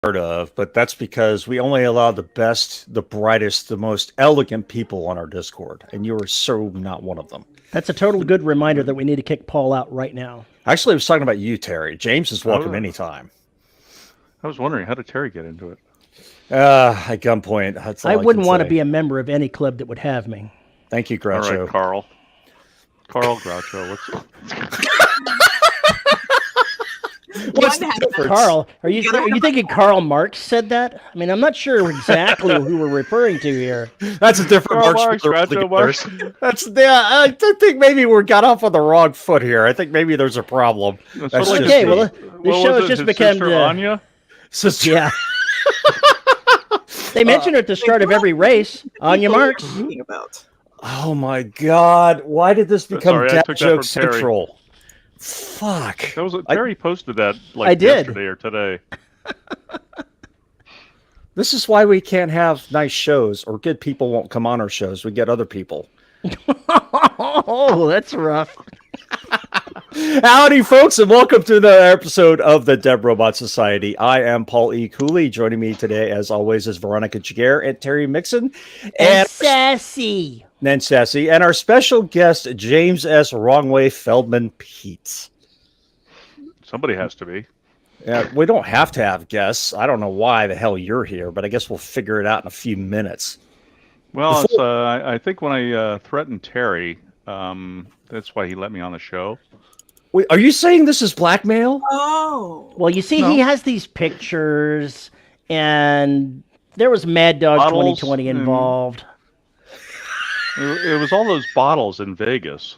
heard of, but that's because we only allow the best, the brightest, the most elegant people on our Discord, and you are so not one of them. That's a total good reminder that we need to kick Paul out right now. Actually, I was talking about you, Terry. James is welcome Oh. anytime. I was wondering, how did Terry get into it? At gunpoint. That's all I wouldn't want to say. be a member of any club that would have me. Thank you, All Groucho. right, Carl. Carl Groucho. What's the difference? Carl, are you thinking Karl Marx said that? I mean, I'm not sure exactly who we're referring to here. That's a different Karl Marx. Marx, Groucho Marx. That's I think maybe we got off on the wrong foot here. I think maybe there's a problem. That's That's sort of just Okay, me. well, this show has just become Sister the Anya? Sister- yeah. They mention it at the start of every race. Anya Marx. Talking about. Oh my God! Why did this become Sorry, I Dad took that Joke from Terry. Central? Fuck! That was Terry posted that I did. yesterday or today. This is why we can't have nice shows, or good people won't come on our shows. We get other people. Oh, that's rough. Howdy, folks, and welcome to another episode of the Dead Robot Society. I am Paul E. Cooley. Joining me today, as always, is Veronica Jaguar and Terry Mixon. And sassy. And our special guest, James S. Wrongway Feldman Peet. Somebody has to be. Yeah, we don't have to have guests. I don't know why the hell you're here, but I guess we'll figure it out in a few minutes. Well, it's, I think when I threatened Terry, that's why he let me on the show. Wait, are you saying this is blackmail? Oh. Well, you see, No. he has these pictures, and there was Mad Dog Bottles 2020 and- involved. It was all those bottles in Vegas.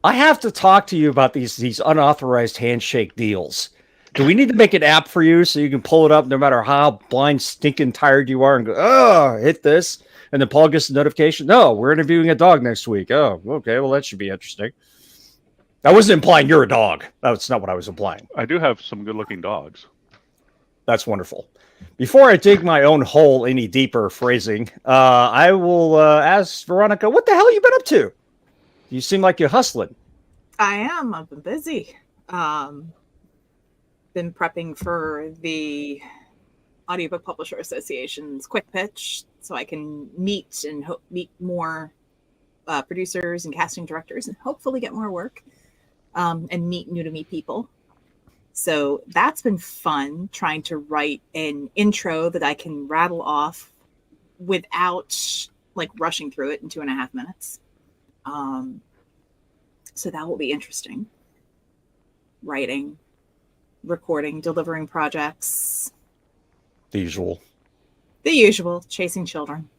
I have to talk to you about these unauthorized handshake deals. Do we need to make an app for you so you can pull it up no matter how blind, stinking tired you are and go, oh, hit this? And then Paul gets the notification. No, we're interviewing a dog next week. Oh, okay. Well, that should be interesting. I wasn't implying you're a dog. That's not what I was implying. I do have some good-looking dogs. That's wonderful. Before I dig my own hole any deeper phrasing, I will ask Veronica, what the hell you been up to? You seem like you're hustling. I am. I've been busy. Been prepping for the Audiobook Publisher Association's quick pitch so I can meet more producers and casting directors and hopefully get more work and meet new to me people. So that's been fun, trying to write an intro that I can rattle off without like rushing through it in 2.5 minutes. So that will be interesting. Writing, recording, delivering projects. The usual. The usual, chasing children.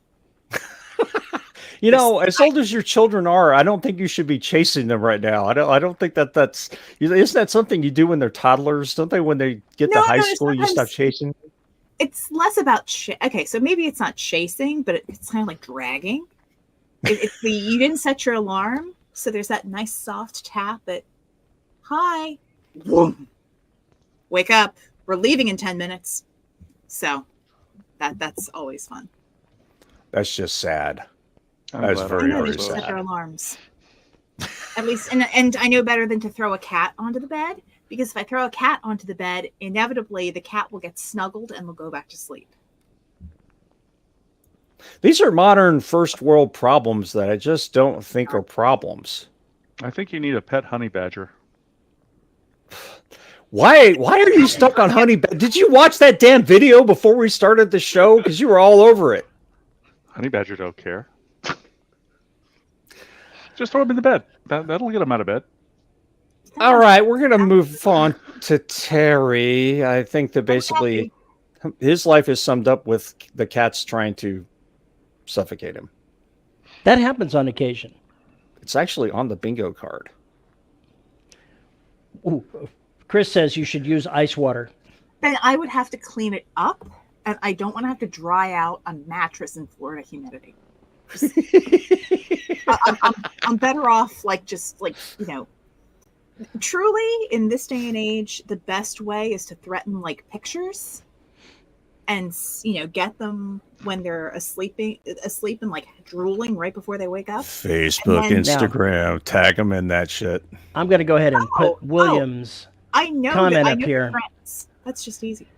You know, as old as your children are, I don't think you should be chasing them right now. I don't think that's isn't that something you do when they're toddlers? Don't they when they get to high school you stop chasing? It's less about okay, so maybe it's not chasing, but it's kind of like dragging. It's the you didn't set your alarm, so there's that nice soft tap at hi. Boom. Wake up. We're leaving in 10 minutes. So that's always fun. That's just sad. I'm That's glad very, I very also- Set sad. your alarms. At least, and I know better than to throw a cat onto the bed, because if I throw a cat onto the bed, inevitably the cat will get snuggled and will go back to sleep. These are modern first world problems that I just don't think are problems. I think you need a pet honey badger. Why are you stuck on honey? Did you watch that damn video before we started the show? Because you were all over it. Honey badger don't care. Just throw him in the bed. That'll get him out of bed. All right, we're going to move on to Terry. I think that basically his life is summed up with the cats trying to suffocate him. That happens on occasion. It's actually on the bingo card. Ooh, Chris says you should use ice water. Then I would have to clean it up, and I don't want to have to dry out a mattress in Florida humidity. I'm better off truly in this day and age, the best way is to threaten like pictures and get them when they're asleep and like drooling right before they wake up. Facebook, And then- Instagram, tag them in that shit. I'm going to go ahead and put Williams' I know comment I up know here. friends. That's just easy.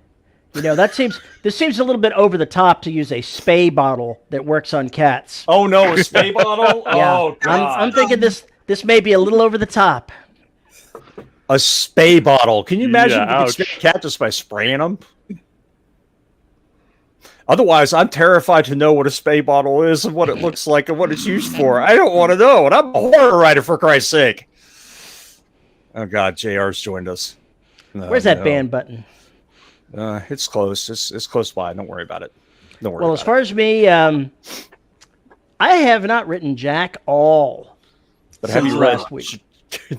This seems a little bit over the top to use a spay bottle that works on cats. Oh no, a spay bottle? Yeah, Oh god. I'm thinking this may be a little over the top. A spay bottle. Can you imagine Yeah, if you could ouch. spay a cat just by spraying them? Otherwise, I'm terrified to know what a spay bottle is and what it looks like and what it's used for. I don't want to know, and I'm a horror writer for Christ's sake. Oh god, JR's joined us. No, Where's that no. ban button? It's close. It's close by. Don't worry about it. Don't worry. Well, about as far as me, I have not written jack all. But have since you read last week?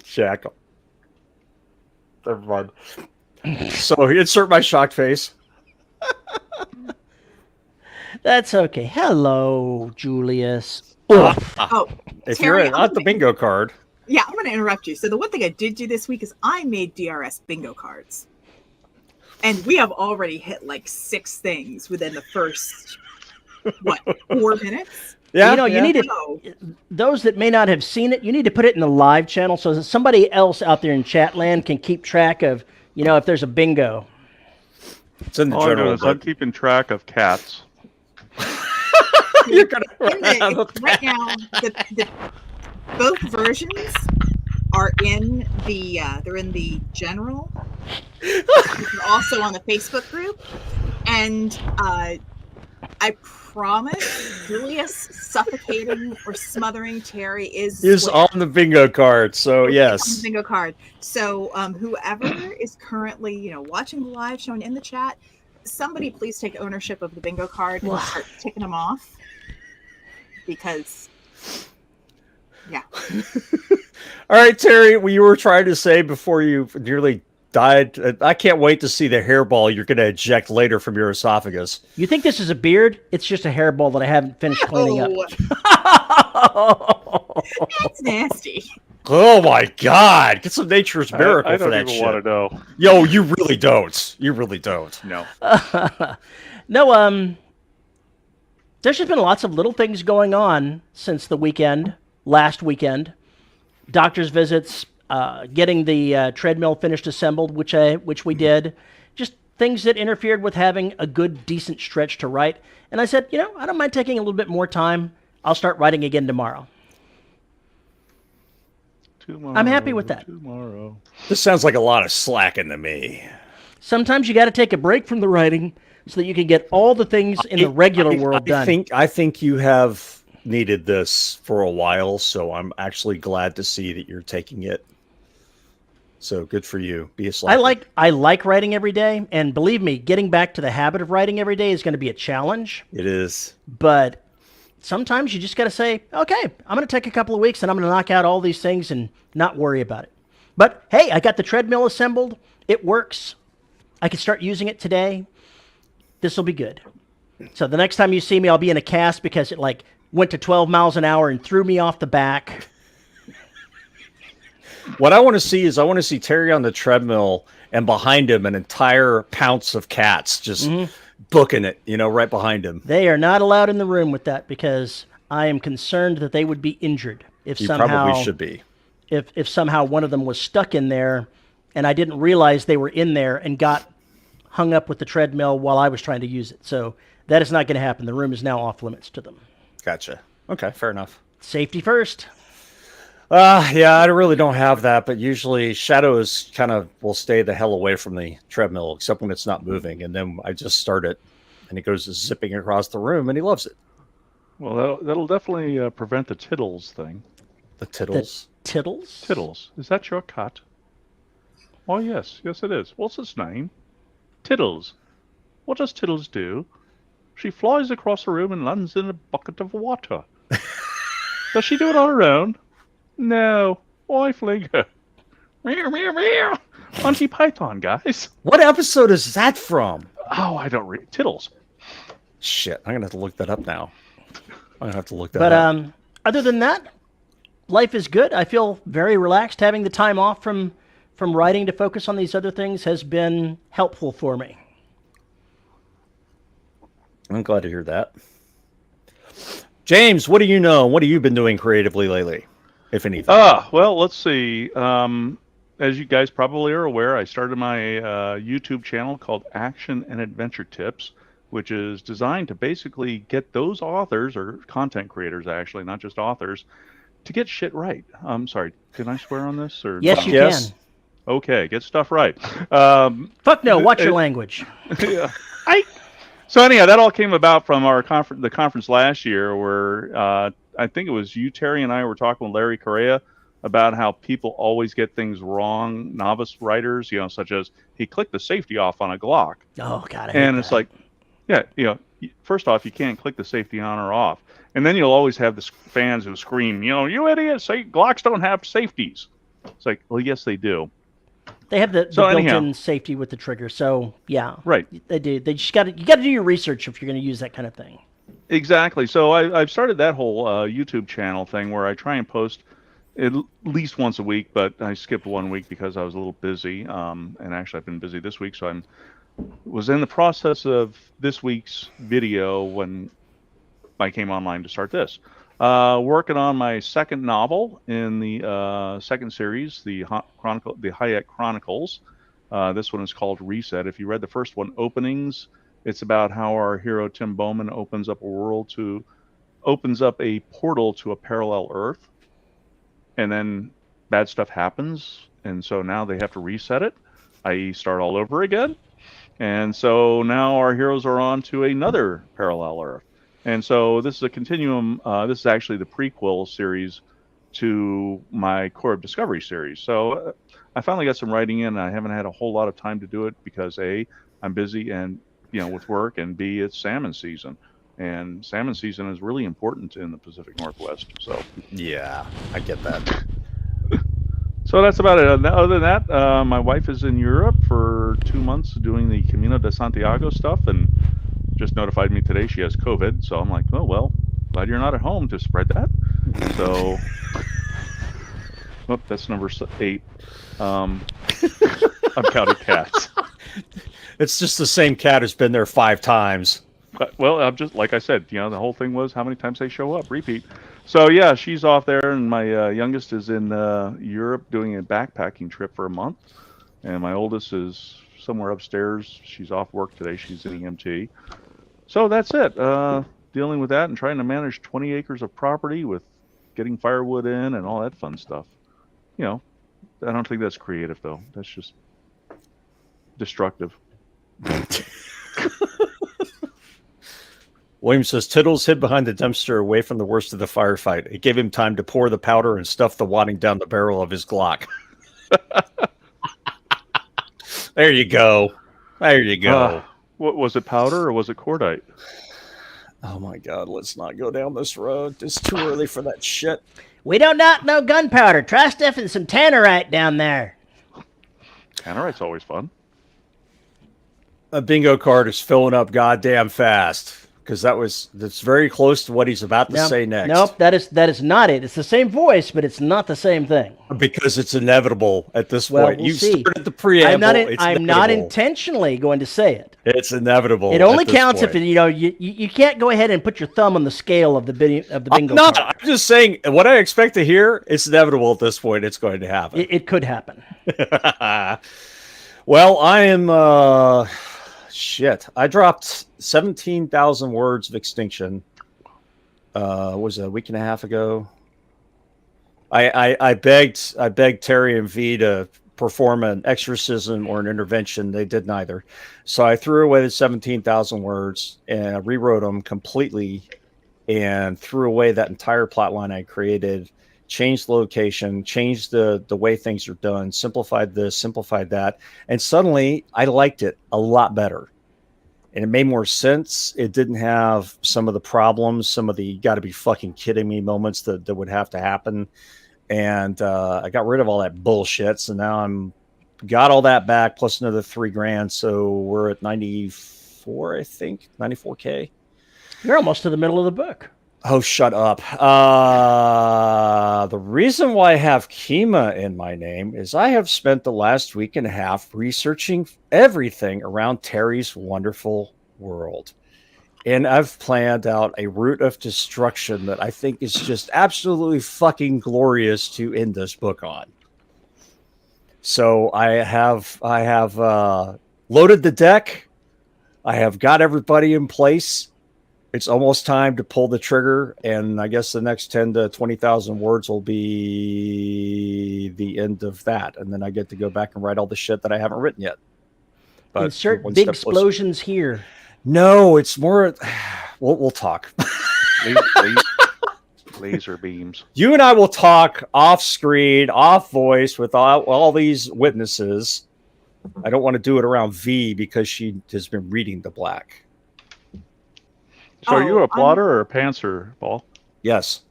Jack? Never mind. So insert my shocked face. That's okay. Hello, Julius. Oh, If Terry, you're at the bingo card, yeah, I'm going to interrupt you. So the one thing I did do this week is I made DRS bingo cards. And we have already hit like 6 things within the first, 4 minutes? yeah, You need to. No. Those that may not have seen it, you need to put it in the live channel so that somebody else out there in chat land can keep track of, if there's a bingo. It's in the All I know general. is I'm keeping track of cats. You're gonna Right now, both versions are in the they're in the general. They're also on the Facebook group, and I promise Julius suffocating or smothering Terry is on the bingo card. So on the yes, bingo card. So whoever is currently watching the live show and in the chat, somebody please take ownership of the bingo card and start ticking them off, because all right, Terry. What you were trying to say before you nearly died. I can't wait to see the hairball you're going to eject later from your esophagus. You think this is a beard? It's just a hairball that I haven't finished cleaning up. That's nasty. Oh my God! Get some Nature's Miracle I for don't that even shit. want to know. Yo, you really don't. You really don't. No. No, there's just been lots of little things going on since the weekend, last weekend. Doctor's visits, getting the treadmill finished assembled, which we did. Just things that interfered with having a good, decent stretch to write. And I said, I don't mind taking a little bit more time. I'll start writing again tomorrow. I'm happy with that. Tomorrow. This sounds like a lot of slacking to me. Sometimes you got to take a break from the writing so that you can get all the things in the regular world done. I think you have needed this for a while, so I'm actually glad to see that you're taking it. So good for you. Be a slacker. I like writing every day, and believe me, getting back to the habit of writing every day is going to be a challenge. It is. But sometimes you just got to say, okay, I'm going to take a couple of weeks and I'm going to knock out all these things and not worry about it. But hey, I got the treadmill assembled. It works. I can start using it today. This will be good. So the next time you see me, I'll be in a cast because it went to 12 miles an hour and threw me off the back. What I want to see Terry on the treadmill and behind him an entire pounce of cats just booking it, right behind him. They are not allowed in the room with that because I am concerned that they would be injured if You somehow probably should be. if somehow one of them was stuck in there and I didn't realize they were in there and got hung up with the treadmill while I was trying to use it. So that is not going to happen. The room is now off limits to them. Gotcha. Okay, fair enough. Safety first. Yeah, I really don't have that, but usually Shadows kind of will stay the hell away from the treadmill, except when it's not moving. And then I just start it, and it goes zipping across the room, and he loves it. Well, that'll definitely prevent the tittles thing. The tittles. Tittles? Tittles. Is that your cat? Oh, yes. Yes, it is. What's its name? Tittles. What does Tittles do? She flies across the room and lands in a bucket of water. Does she do it on her own? No. Why fling her? Meow, meow, meow. Monty Python, guys. What episode is that from? Oh, I don't read. Tittles. Shit, I'm gonna have to look that up now. I'm gonna have to look that But up. other than that, life is good. I feel very relaxed. Having the time off from writing to focus on these other things has been helpful for me. I'm glad to hear that. James, what do you know? What have you been doing creatively lately, if anything? Well, let's see. as you guys probably are aware, I started my YouTube channel called Action and Adventure Tips, which is designed to basically get those authors or content creators, actually, not just authors, to get shit right. I'm sorry, can I swear on this or Yes, no? you Yes. can. Okay, get stuff right. Fuck no, watch your language. Yeah. So anyhow, that all came about from our the conference last year, where I think it was you, Terry, and I were talking with Larry Correa about how people always get things wrong. Novice writers, such as he clicked the safety off on a Glock, Oh God, I hate and that. it's like, yeah, first off, you can't click the safety on or off, and then you'll always have the fans who scream, you idiots, say Glocks don't have safeties. It's like, well, yes, they do. They have the So anyhow. built-in safety with the trigger, so yeah, Right. They do. They just got to do your research if you're going to use that kind of thing. Exactly. So I've started that whole YouTube channel thing where I try and post at least once a week, but I skipped 1 week because I was a little busy. And actually, I've been busy this week, so was in the process of this week's video when I came online to start this. Working on my second novel in the second series, the Hayek Chronicles. This one is called Reset. If you read the first one, Openings, it's about how our hero Tim Bowman opens up a portal to a parallel Earth, and then bad stuff happens, and so now they have to reset it, i.e., start all over again. And so now our heroes are on to another parallel Earth. And so this is a continuum. This is actually the prequel series to my Core of Discovery series. So I finally got some writing in. I haven't had a whole lot of time to do it because A, I'm busy and with work, and B, it's salmon season. And salmon season is really important in the Pacific Northwest. So Yeah, I get that. So that's about it. Other than that, my wife is in Europe for 2 months doing the Camino de Santiago stuff, and just notified me today she has COVID. So I'm like, oh, well, glad you're not at home to spread that. So, that's number 8. I've counted cats. It's just the same cat who's been there 5 times. Well, I'm just, like I said, the whole thing was how many times they show up, repeat. So yeah, she's off there, and my youngest is in Europe doing a backpacking trip for a month, and my oldest is somewhere upstairs. She's off work today. She's an EMT. So that's it. Dealing with that and trying to manage 20 acres of property with getting firewood in and all that fun stuff. I don't think that's creative, though. That's just destructive. William says, Tittles hid behind the dumpster away from the worst of the firefight. It gave him time to pour the powder and stuff the wadding down the barrel of his Glock. There you go. There you go. What was it, powder or was it cordite? Oh my God, let's not go down this road. It's too early for that shit. We don't not know gunpowder. Try stuffing some tannerite down there. Tannerite's always fun. A bingo card is filling up goddamn fast. Because that's very close to what he's about to say next. Nope, that is not it. It's the same voice, but it's not the same thing. Because it's inevitable at this point. We'll You see. started the preamble. I'm not intentionally going to say it. It's inevitable. It only counts if you can't go ahead and put your thumb on the scale of the bingo card. I'm just saying what I expect to hear. It's inevitable at this point. It's going to happen. It could happen. Well, I am. Shit, I dropped 17,000 words of Extinction. Was it a week and a half ago? I begged Terry and V to perform an exorcism or an intervention. They did neither. So I threw away the 17,000 words and I rewrote them completely and threw away that entire plot line I created, changed the location, changed the way things are done, simplified this, simplified that. And suddenly I liked it a lot better. And it made more sense. It didn't have some of the problems, some of the you got to be fucking kidding me moments that would have to happen. And I got rid of all that bullshit. So now I'm got all that back plus another $3,000. So we're at 94, I think, 94K. You're almost to the middle of the book. Oh, shut up. The reason why I have Kima in my name is I have spent the last week and a half researching everything around Terry's wonderful world. And I've planned out a route of destruction that I think is just absolutely fucking glorious to end this book on. So I have loaded the deck. I have got everybody in place. It's almost time to pull the trigger, and I guess the next 10 to 20,000 words will be the end of that, and then I get to go back and write all the shit that I haven't written yet. But Insert one big step closer. explosions here. No, it's more. We'll talk. Laser beams. You and I will talk off screen, off voice with all these witnesses. I don't want to do it around V because she has been reading the Black. So are you a plotter or a pantser, Paul? Yes.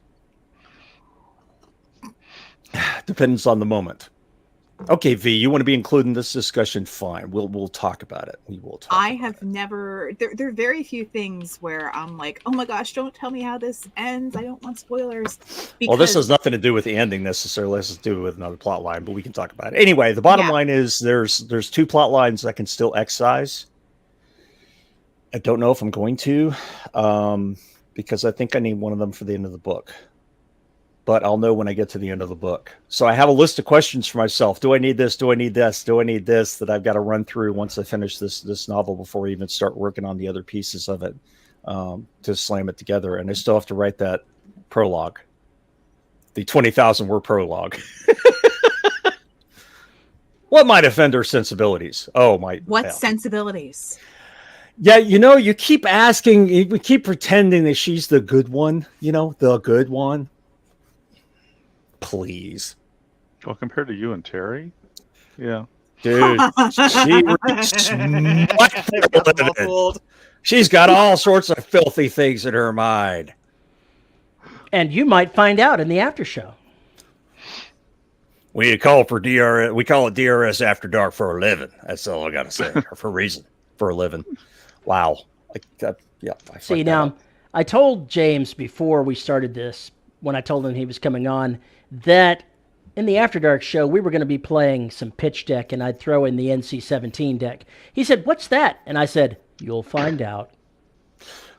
Depends on the moment. Okay, V, you want to be included in this discussion? Fine. We'll talk about it. We will talk. I have never. There are very few things where I'm like, oh my gosh, don't tell me how this ends. I don't want spoilers. Well, this has nothing to do with the ending necessarily. This has to do with another plot line, but we can talk about it. Anyway, the bottom line is there's 2 plot lines I can still excise. I don't know if I'm going to, because I think I need one of them for the end of the book. But I'll know when I get to the end of the book. So I have a list of questions for myself. Do I need this? Do I need this? Do I need this? That I've got to run through once I finish this novel before I even start working on the other pieces of it, to slam it together. And I still have to write that prologue, the 20,000 word prologue. What might offend her sensibilities? What sensibilities? Yeah, you keep asking, we keep pretending that she's the good one, the good one. Please. Well, compared to you and Terry? Yeah. Dude, she's got all sorts of filthy things in her mind. And you might find out in the after show. We call it DRS After Dark for a living. That's all I got to say. For a reason. For a living. Wow. See, now, I told James before we started this, when I told him he was coming on, that in the After Dark show, we were going to be playing some pitch deck, and I'd throw in the NC-17 deck. He said, "What's that?" And I said, "You'll find out."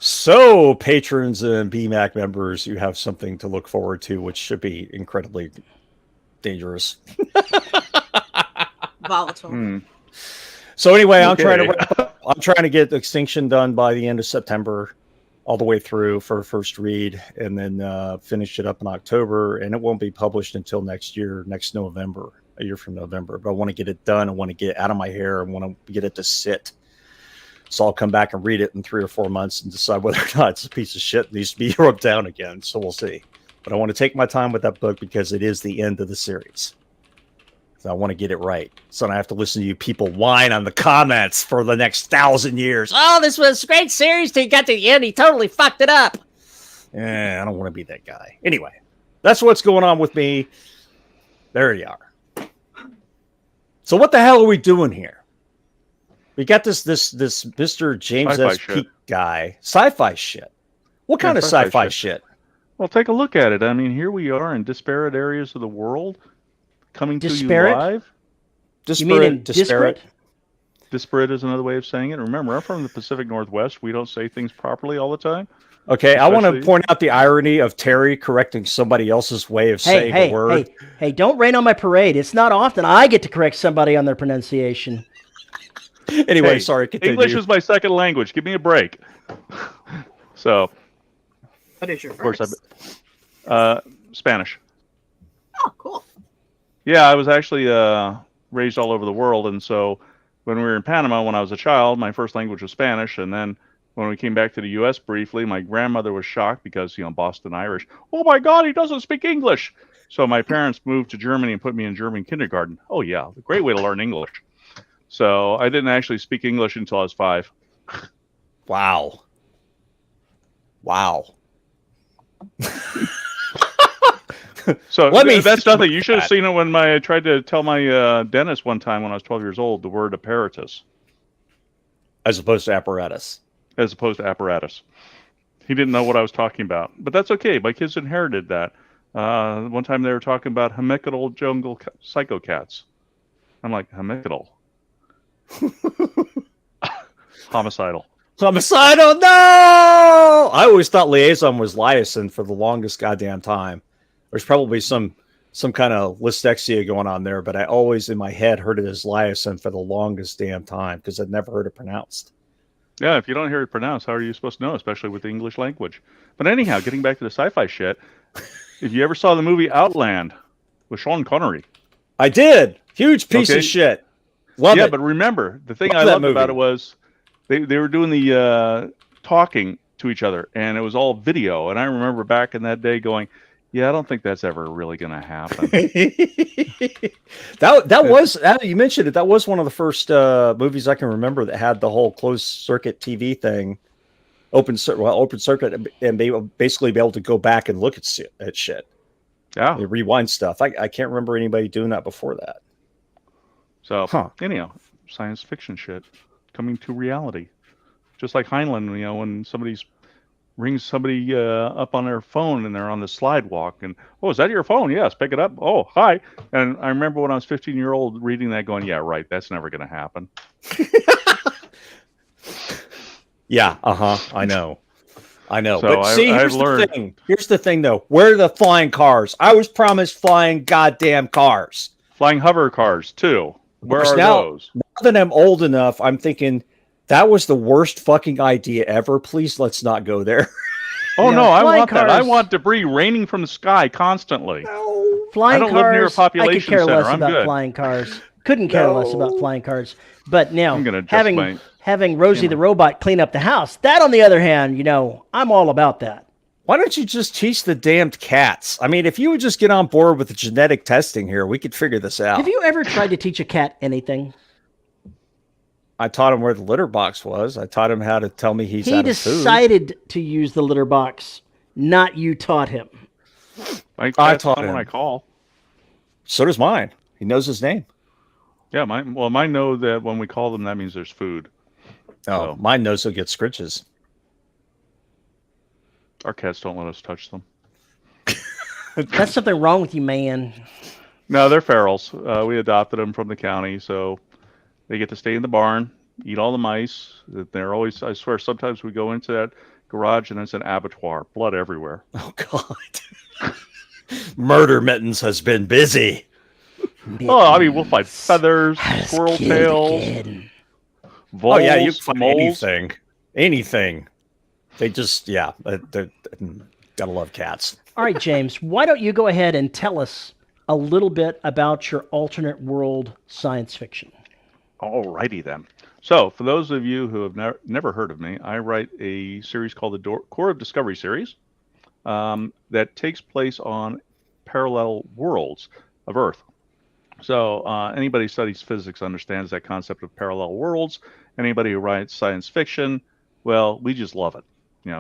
So, patrons and BMAC members, you have something to look forward to, which should be incredibly dangerous. Volatile. So anyway, I'm trying to get Extinction done by the end of September, all the way through for a first read, and then finish it up in October. And it won't be published until next November, a year from November. But I want to get it done. I want to get it out of my hair. I want to get it to sit. So I'll come back and read it in 3 or 4 months and decide whether or not it's a piece of shit and needs to be rubbed down again. So we'll see. But I want to take my time with that book because it is the end of the series. So I want to get it right. So I have to listen to you people whine on the comments for the next 1,000 years. Oh, this was a great series till he got to the end. He totally fucked it up. I don't want to be that guy. Anyway, that's what's going on with me. There you are. So what the hell are we doing here? We got this Mr. James S. Peet guy. Sci-fi shit. What kind of sci-fi shit? Well, take a look at it. I mean, here we are in disparate areas of the world, coming to you live. You mean in disparate? Disparate is another way of saying it. Remember, I'm from the Pacific Northwest. We don't say things properly all the time. Okay, I want to point out the irony of Terry correcting somebody else's way of saying a word. Hey, don't rain on my parade. It's not often I get to correct somebody on their pronunciation. Anyway, sorry, continue. English is my second language. Give me a break. So... What is your first? Spanish. Oh, cool. Yeah, I was actually raised all over the world, and so when we were in Panama when I was a child, my first language was Spanish, and then when we came back to the U.S. briefly, my grandmother was shocked because, Boston Irish. Oh my God, he doesn't speak English. So my parents moved to Germany and put me in German kindergarten. Oh yeah, a great way to learn English. So I didn't actually speak English until I was 5. Wow. So that's nothing. You should have seen it when I tried to tell my dentist one time when I was 12 years old the word apparatus. As opposed to apparatus. As opposed to apparatus. He didn't know what I was talking about. But that's okay. My kids inherited that. One time they were talking about homicidal jungle psychocats. I'm like, homicidal. Homicidal. Homicidal, no! I always thought liaison was liaison for the longest goddamn time. There's probably some some kind of lystexia going on there, but I always in my head heard it as Liason for the longest damn time because I'd never heard it pronounced. Yeah, if you don't hear it pronounced, how are you supposed to know, especially with the English language? But anyhow, getting back to the sci-fi shit, if you ever saw the movie Outland with Sean Connery. I did. Huge piece of shit. Love it. But remember, the thing Love I that loved movie. about it was they were doing the talking to each other, and it was all video. And I remember back in that day going, yeah, I don't think that's ever really going to happen. that was you mentioned it. That was one of the first movies I can remember that had the whole closed circuit TV thing, open circuit, and basically be able to go back and look at shit. Yeah, they rewind stuff. I can't remember anybody doing that before that. So anyhow, science fiction shit coming to reality, just like Heinlein. When somebody's rings somebody up on their phone and they're on the slidewalk and, oh, is that your phone? Yes, pick it up. Oh, hi. And I remember when I was 15-year-old reading that going, yeah, right, that's never going to happen. Yeah, I know. So but see, here's the thing. Here's the thing, though. Where are the flying cars? I was promised flying goddamn cars. Flying hover cars, too. Where are those? Now that I'm old enough, I'm thinking, that was the worst fucking idea ever. Please, let's not go there. Oh, no, I want that. I want debris raining from the sky constantly. No. Flying I don't cars, live near a population I could care center. less I'm about good. flying cars. Couldn't care less about flying cars. But now, having Rosie the robot clean up the house, that, on the other hand, I'm all about that. Why don't you just teach the damned cats? I mean, if you would just get on board with the genetic testing here, we could figure this out. Have you ever tried to teach a cat anything? I taught him where the litter box was. I taught him how to tell me he's out of food. He decided to use the litter box, not you taught him. I taught him when I call. So does mine. He knows his name. Yeah, mine know that when we call them, that means there's food. Oh, mine knows he'll get scritches. Our cats don't let us touch them. That's something wrong with you, man. No, they're ferals. We adopted them from the county, so they get to stay in the barn, eat all the mice. They're always, I swear, sometimes we go into that garage and it's an abattoir. Blood everywhere. Oh, God. Murder Mittens has been busy. Oh, I mean, we'll find feathers, squirrel tails, voles, you can find moles. Anything. They just, they're gotta love cats. All right, James, why don't you go ahead and tell us a little bit about your alternate world science fiction? Alrighty then. So, for those of you who have never heard of me, I write a series called the Core of Discovery series that takes place on parallel worlds of Earth. So, anybody who studies physics understands that concept of parallel worlds. Anybody who writes science fiction, well, we just love it,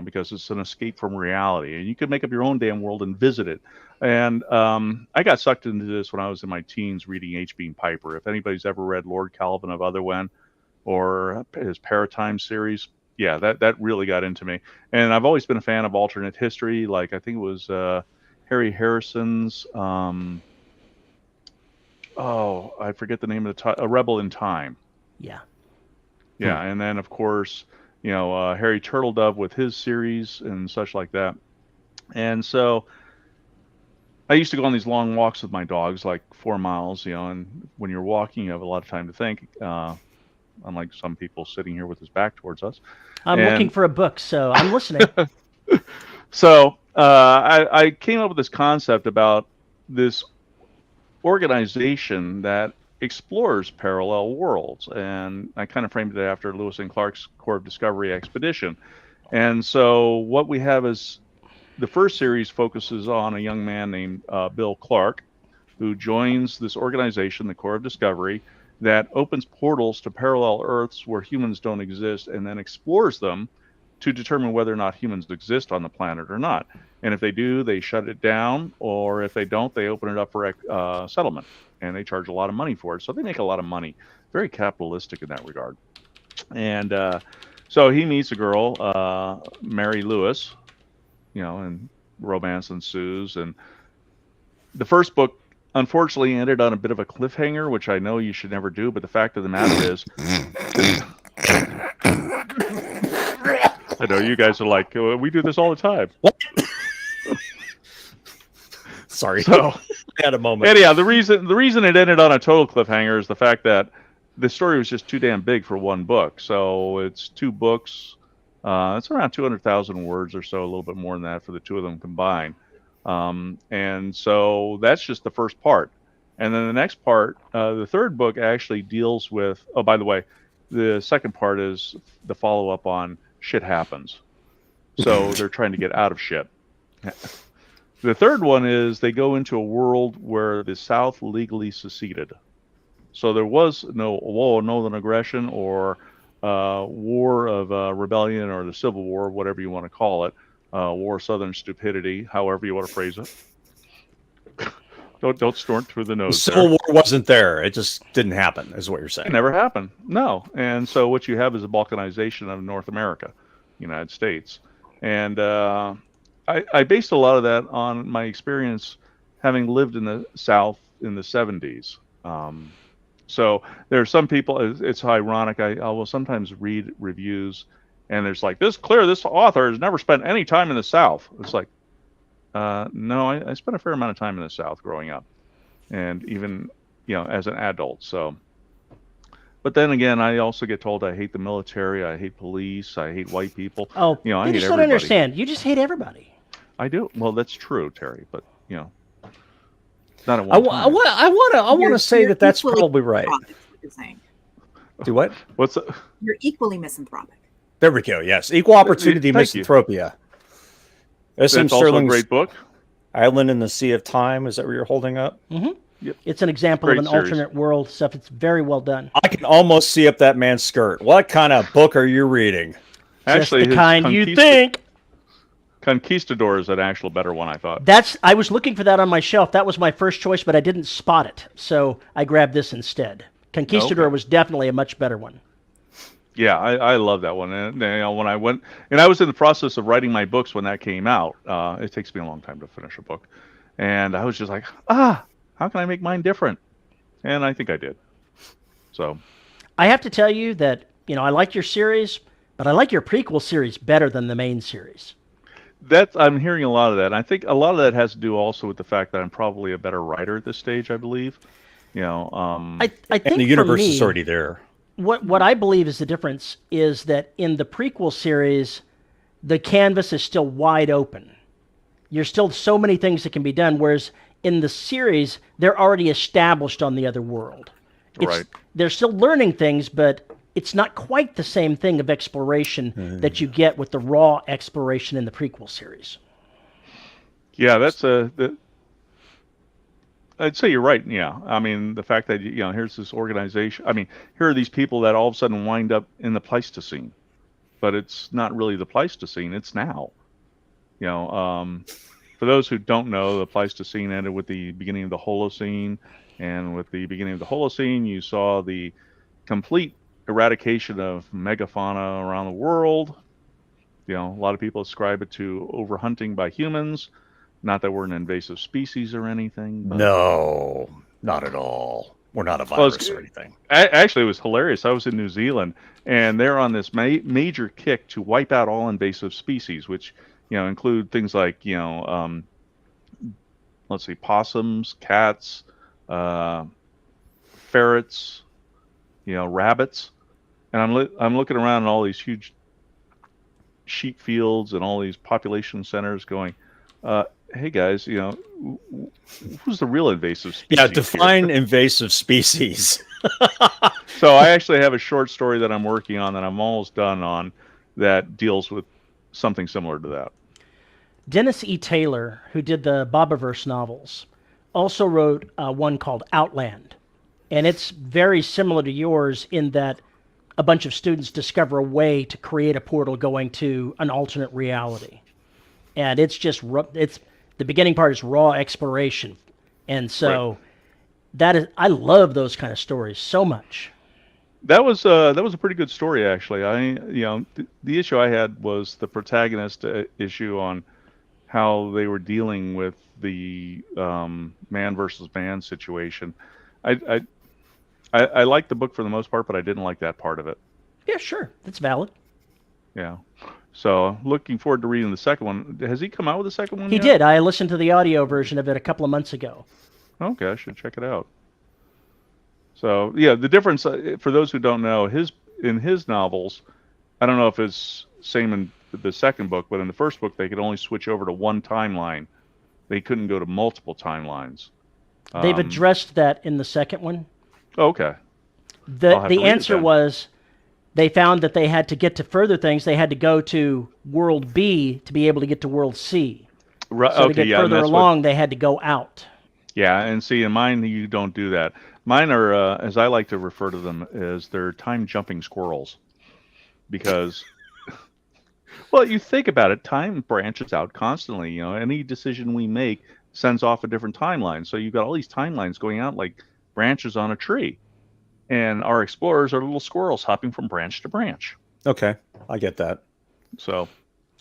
because it's an escape from reality. And you can make up your own damn world and visit it. And I got sucked into this when I was in my teens reading H. Beam Piper. If anybody's ever read Lord Calvin of Otherwen or his Paratime series, yeah, that really got into me. And I've always been a fan of alternate history. Like, I think it was Harry Harrison's, I forget the name of the title, A Rebel in Time. Yeah. Yeah, and then, of course, Harry Turtledove with his series and such like that. And so I used to go on these long walks with my dogs, like 4 miles, and when you're walking, you have a lot of time to think, unlike some people sitting here with his back towards us. I'm looking for a book, so I'm listening. So I came up with this concept about this organization that explores parallel worlds, and I kind of framed it after Lewis and Clark's Core of Discovery expedition. And so what we have is the first series focuses on a young man named Bill Clark, who joins this organization, the Core of Discovery, that opens portals to parallel Earths where humans don't exist, and then explores them to determine whether or not humans exist on the planet or not. And if they do, they shut it down, or if they don't, they open it up for settlement, and they charge a lot of money for it. So they make a lot of money. Very capitalistic in that regard. And so he meets a girl, Mary Lewis, and romance ensues. And the first book, unfortunately, ended on a bit of a cliffhanger, which I know you should never do, but the fact of the matter is, I know you guys are like, we do this all the time. What? Sorry. So I had a moment. anyhow, the reason it ended on a total cliffhanger is the fact that the story was just too damn big for one book. So it's 2 books. It's around 200,000 words or so, a little bit more than that for the 2 of them combined. And so that's just the first part. And then the next part, the third book actually deals with, oh, by the way, the second part is the follow-up on Shit Happens. So they're trying to get out of shit. The third one is they go into a world where the South legally seceded. So there was no war of Northern aggression or war of rebellion or the Civil War, whatever you want to call it, war of Southern stupidity, however you want to phrase it. Don't snort through the The nose. Civil War wasn't there. It just didn't happen, is what you're It saying. never happened. No. And so what you have is a balkanization of North America, United States. And I based a lot of that on my experience having lived in the South in the 70s. So there are some people, it's ironic, I will sometimes read reviews and there's like, this author has never spent any time in the South. It's like, no, I spent a fair amount of time in the South growing up and even, as an adult. So, but then again, I also get told I hate the military, I hate police, I hate white people. Oh, I you hate just don't everybody. understand. You just hate everybody. I do. Well, that's true, Terry, but not at I one time. want to say that that's equally probably right. misanthropic, is what you're saying. Do what? What's the, You're equally misanthropic. There we go. Yes, equal opportunity Thank you. misanthropia. that's also a Sterling's great book. Island in the Sea of Time. Is that what you're holding up? It's an example Great of an series. alternate world stuff. It's very well done. I can almost see up that man's skirt. What kind of book are you reading? Actually, Just the his kind you think. Conquistador is an actual better one, I thought. I was looking for that on my shelf. That was my first choice, but I didn't spot it, so I grabbed this instead. Conquistador Okay. was definitely a much better one. Yeah, I love that one. And when I went, and I was in the process of writing my books when that came out. It takes me a long time to finish a book, and I was just like, how can I make mine different? And I think I did. So, I have to tell you that I like your series, but I like your prequel series better than the main series. I'm hearing a lot of that. And I think a lot of that has to do also with the fact that I'm probably a better writer at this stage, I believe. I think And the for universe me, is already there. What I believe is the difference is that in the prequel series, the canvas is still wide open. There's still so many things that can be done, whereas in the series, they're already established on the other world. Right. They're still learning things, but it's not quite the same thing of exploration that you get with the raw exploration in the prequel series. Yeah, I'd say you're right. Yeah, I mean the fact that here's this organization. I mean, here are these people that all of a sudden wind up in the Pleistocene, but it's not really the Pleistocene. It's now. For those who don't know, the Pleistocene ended with the beginning of the Holocene, and with the beginning of the Holocene, you saw the complete eradication of megafauna around the world. A lot of people ascribe it to overhunting by humans. Not that we're an invasive species or anything. But... No, not at all. We're not a virus or anything. Actually, it was hilarious. I was in New Zealand, and they're on this major kick to wipe out all invasive species, which include things like let's see, possums, cats, ferrets, rabbits, and I'm looking around at all these huge sheep fields and all these population centers, going, hey guys, who's the real invasive species? Yeah, define invasive species. So I actually have a short story that I'm working on that I'm almost done on that deals with something similar to that. Dennis E. Taylor, who did the Bobiverse novels, also wrote one called Outland. And it's very similar to yours in that a bunch of students discover a way to create a portal going to an alternate reality. And it's just, the beginning part is raw exploration. And so I love those kind of stories so much. That was a pretty good story, actually. The issue I had was the protagonist issue on how they were dealing with the man versus man situation. I liked the book for the most part, but I didn't like that part of it. Yeah, sure. That's valid. Yeah. So looking forward to reading the second one. Has he come out with the second one He yet? did. I listened to the audio version of it a couple of months ago. Okay, I should check it out. So yeah, the difference for those who don't know, in his novels, I don't know if it's same in the second book, but in the first book they could only switch over to one timeline. They couldn't go to multiple timelines. They've addressed that in the second one. Okay. The answer was they found that they had to get to further things. They had to go to World B to be able to get to World C. Right, so to get further along, they had to go out. Yeah, and see, in mine, you don't do that. Mine are, as I like to refer to them, as they're time-jumping squirrels. Because, well, you think about it, time branches out constantly. You know, any decision we make sends off a different timeline. So you've got all these timelines going out like branches on a tree. And our explorers are little squirrels hopping from branch to branch. Okay, I get that. So,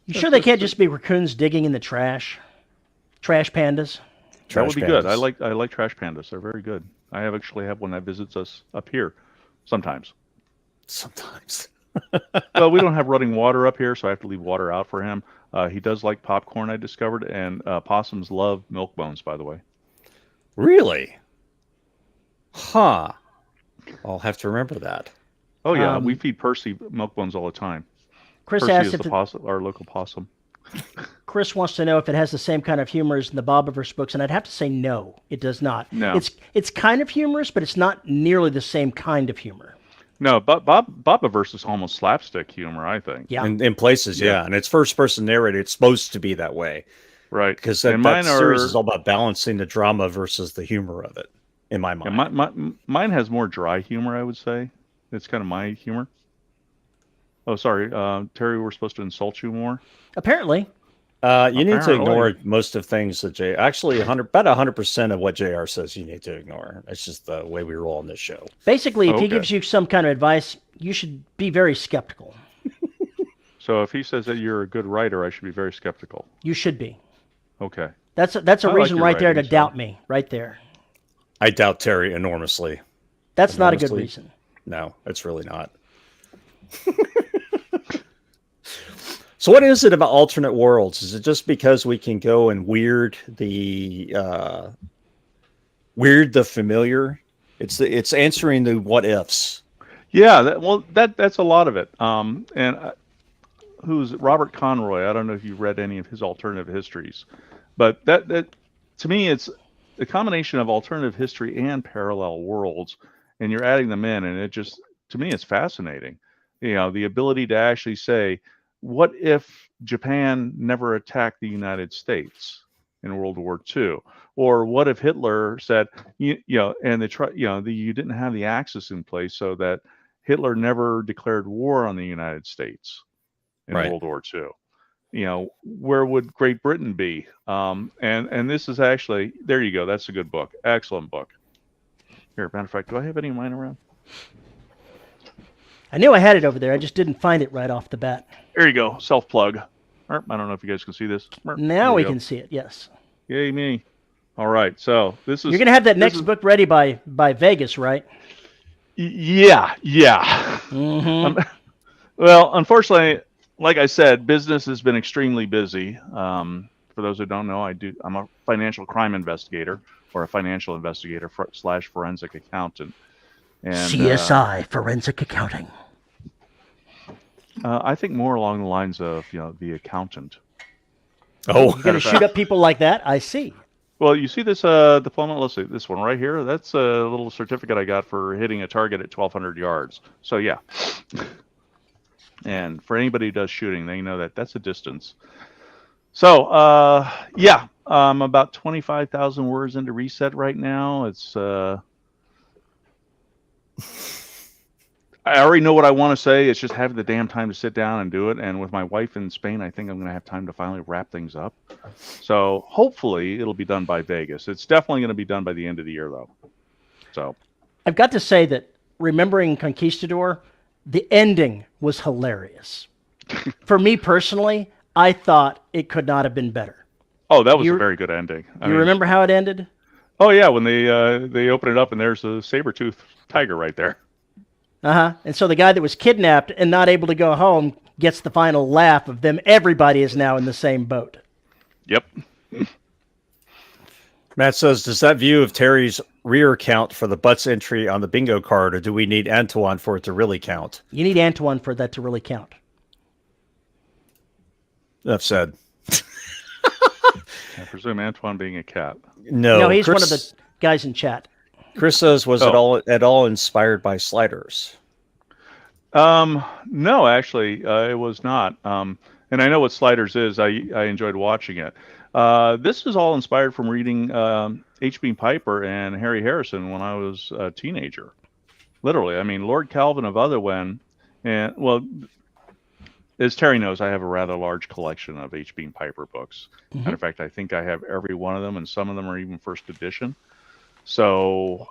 you sure they can't just be raccoons digging in the trash? Trash pandas? That would be good. I like trash pandas. They're very good. I actually have one that visits us up here sometimes. Sometimes. Well, we don't have running water up here, so I have to leave water out for him. He does like popcorn, I discovered, and possums love milk bones, by the way. Really? Huh. I'll have to remember that. Oh, yeah. We feed Percy milk bones all the time. Chris Percy asked is our local possum. Chris wants to know if it has the same kind of humor as in the Bobiverse books, and I'd have to say no, it does not. No. It's kind of humorous, but it's not nearly the same kind of humor. No, but Bobiverse is almost slapstick humor, I think. Yeah. In places, yeah. And it's first-person narrated. It's supposed to be that way. Right. Because that series is all about balancing the drama versus the humor of it, in my mind. Yeah, mine has more dry humor, I would say. It's kind of my humor. Oh, sorry. Terry, we're supposed to insult you more? Apparently. You need to ignore most of things that actually about 100% of what JR says you need to ignore. It's just the way we roll on this show. Basically, if he gives you some kind of advice, you should be very skeptical. So if he says that you're a good writer, I should be very skeptical. You should be. Okay. That's a reason right there to doubt me, right there. I doubt Terry enormously. That's not a good reason. No, it's really not. So what is it about alternate worlds? Is it just because we can go and weird the familiar? It's answering the what ifs. Yeah, that's a lot of it. Who's Robert Conroy? I don't know if you've read any of his alternative histories, but that to me it's a combination of alternative history and parallel worlds, and you're adding them in, and it just, to me, it's fascinating. You know, the ability to actually say, what if Japan never attacked the United States in World War II? Or what if Hitler said, you didn't have the Axis in place, so that Hitler never declared war on the United States in World War II? You know, where would Great Britain be? And this is actually, there you go. That's a good book. Excellent book. Here, matter of fact, do I have any of mine around? I knew I had it over there. I just didn't find it right off the bat. There you go. Self-plug. I don't know if you guys can see this. Now we can see it, yes. Yay, me. All right. So this is... You're going to have that next book ready by Vegas, right? Yeah. Mm-hmm. Well, unfortunately, like I said, business has been extremely busy. For those who don't know, I'm a financial crime investigator, or a financial investigator / forensic accountant. And, CSI, forensic accounting. I think more along the lines of, the accountant. Oh, you're going to shoot up people like that? I see. Well, you see this diploma? Let's see, this one right here. That's a little certificate I got for hitting a target at 1,200 yards. So yeah. And for anybody who does shooting, they know that that's a distance. So I'm about 25,000 words into Reset right now. It's I already know what I want to say. It's just having the damn time to sit down and do it. And with my wife in Spain, I think I'm going to have time to finally wrap things up. So hopefully it'll be done by Vegas. It's definitely going to be done by the end of the year, though. So I've got to say that remembering Conquistador, the ending was hilarious. For me personally, I thought it could not have been better. Oh, that was a very good ending. I mean, remember how it ended? Oh, yeah, when they open it up and there's a saber-toothed tiger right there. And so the guy that was kidnapped and not able to go home gets the final laugh of them. Everybody is now in the same boat. Yep. Matt says, does that view of Terry's rear count for the butts entry on the bingo card, or do we need Antoine for it to really count? You need Antoine for that to really count. Enough said. I presume Antoine being a cat. No, he's one of the guys in chat. Chris says, was it at all inspired by Sliders? No, actually, it was not. And I know what Sliders is. I enjoyed watching it. This is all inspired from reading H.B. Piper and Harry Harrison when I was a teenager. Literally, I mean, Lord Calvin of Otherwen, and well, as Terry knows, I have a rather large collection of H.B. Piper books. Mm-hmm. Matter of fact, I think I have every one of them, and some of them are even first edition. So,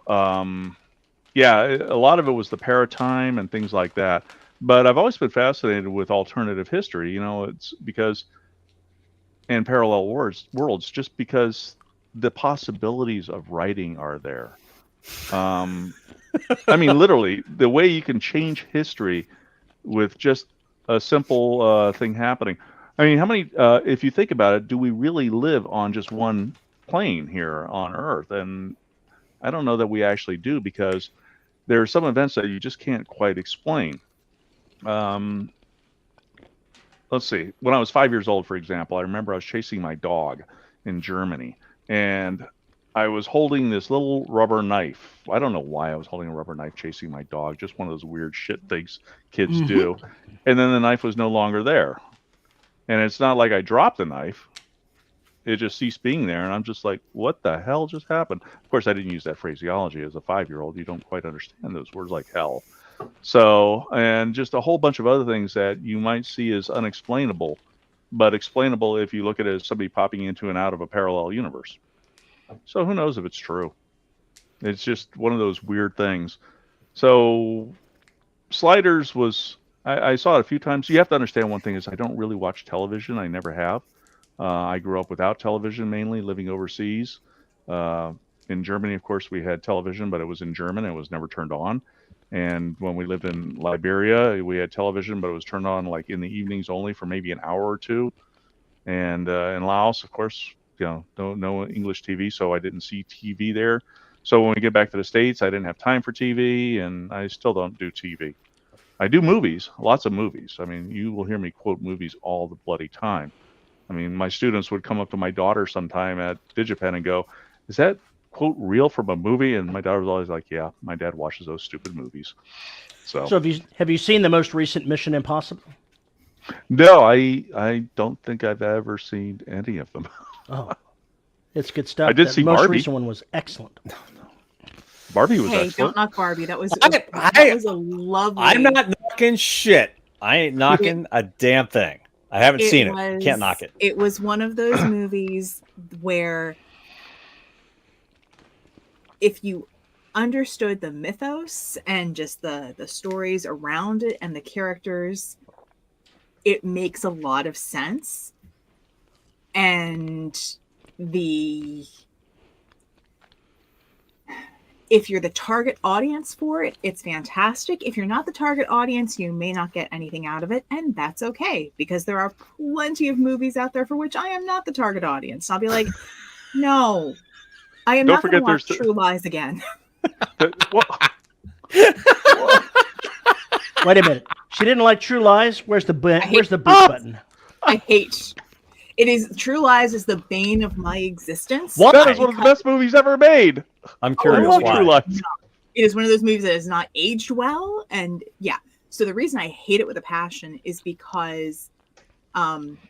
yeah, a lot of it was the paratime and things like that. But I've always been fascinated with alternative history. You know, it's because, and parallel worlds, just because the possibilities of writing are there. I mean, literally, the way you can change history with just a simple thing happening. I mean, how many, if you think about it, do we really live on just one plane here on Earth? And I don't know that we actually do, because there are some events that you just can't quite explain. Let's see. When I was 5 years old, for example, I remember I was chasing my dog in Germany, and I was holding this little rubber knife. I don't know why I was holding a rubber knife chasing my dog, just one of those weird shit things kids do. And then the knife was no longer there. And it's not like I dropped the knife. It just ceased being there, and I'm just like, what the hell just happened? Of course, I didn't use that phraseology. As a 5-year-old, you don't quite understand those words like hell. So, and just a whole bunch of other things that you might see as unexplainable, but explainable if you look at it as somebody popping into and out of a parallel universe. So who knows if it's true? It's just one of those weird things. So Sliders was, I saw it a few times. You have to understand one thing is I don't really watch television. I never have. I grew up without television, mainly living overseas. In Germany, of course, we had television, but it was in German. It was never turned on. And when we lived in Liberia, we had television, but it was turned on like in the evenings only for maybe an hour or two. And in Laos, of course, you know, no English TV, so I didn't see TV there. So when we get back to the States, I didn't have time for TV, and I still don't do TV. I do movies, lots of movies. I mean, you will hear me quote movies all the bloody time. I mean, my students would come up to my daughter sometime at DigiPen and go, is that quote real from a movie? And my daughter was always like, yeah, my dad watches those stupid movies. So have you seen the most recent Mission Impossible? No, I don't think I've ever seen any of them. Oh, it's good stuff. I did see most Barbie. recent one was excellent. Barbie was Hey, excellent. don't knock Barbie. That was a lovely. I'm not knocking shit. I ain't knocking a damn thing. I haven't seen it. Can't knock it. It was one of those movies where if you understood the mythos and just the stories around it and the characters, it makes a lot of sense. And if you're the target audience for it, it's fantastic. If you're not the target audience, you may not get anything out of it, and that's okay, because there are plenty of movies out there for which I am not the target audience. I'll be like, no, I am not going to watch True Lies again. Wait a minute. She didn't like True Lies? Where's the boot button? I hate. It is True Lies is the bane of my existence. What? That is one of the best movies ever made. I'm curious I love why. True Lies. It is one of those movies that has not aged well, and yeah. So the reason I hate it with a passion is because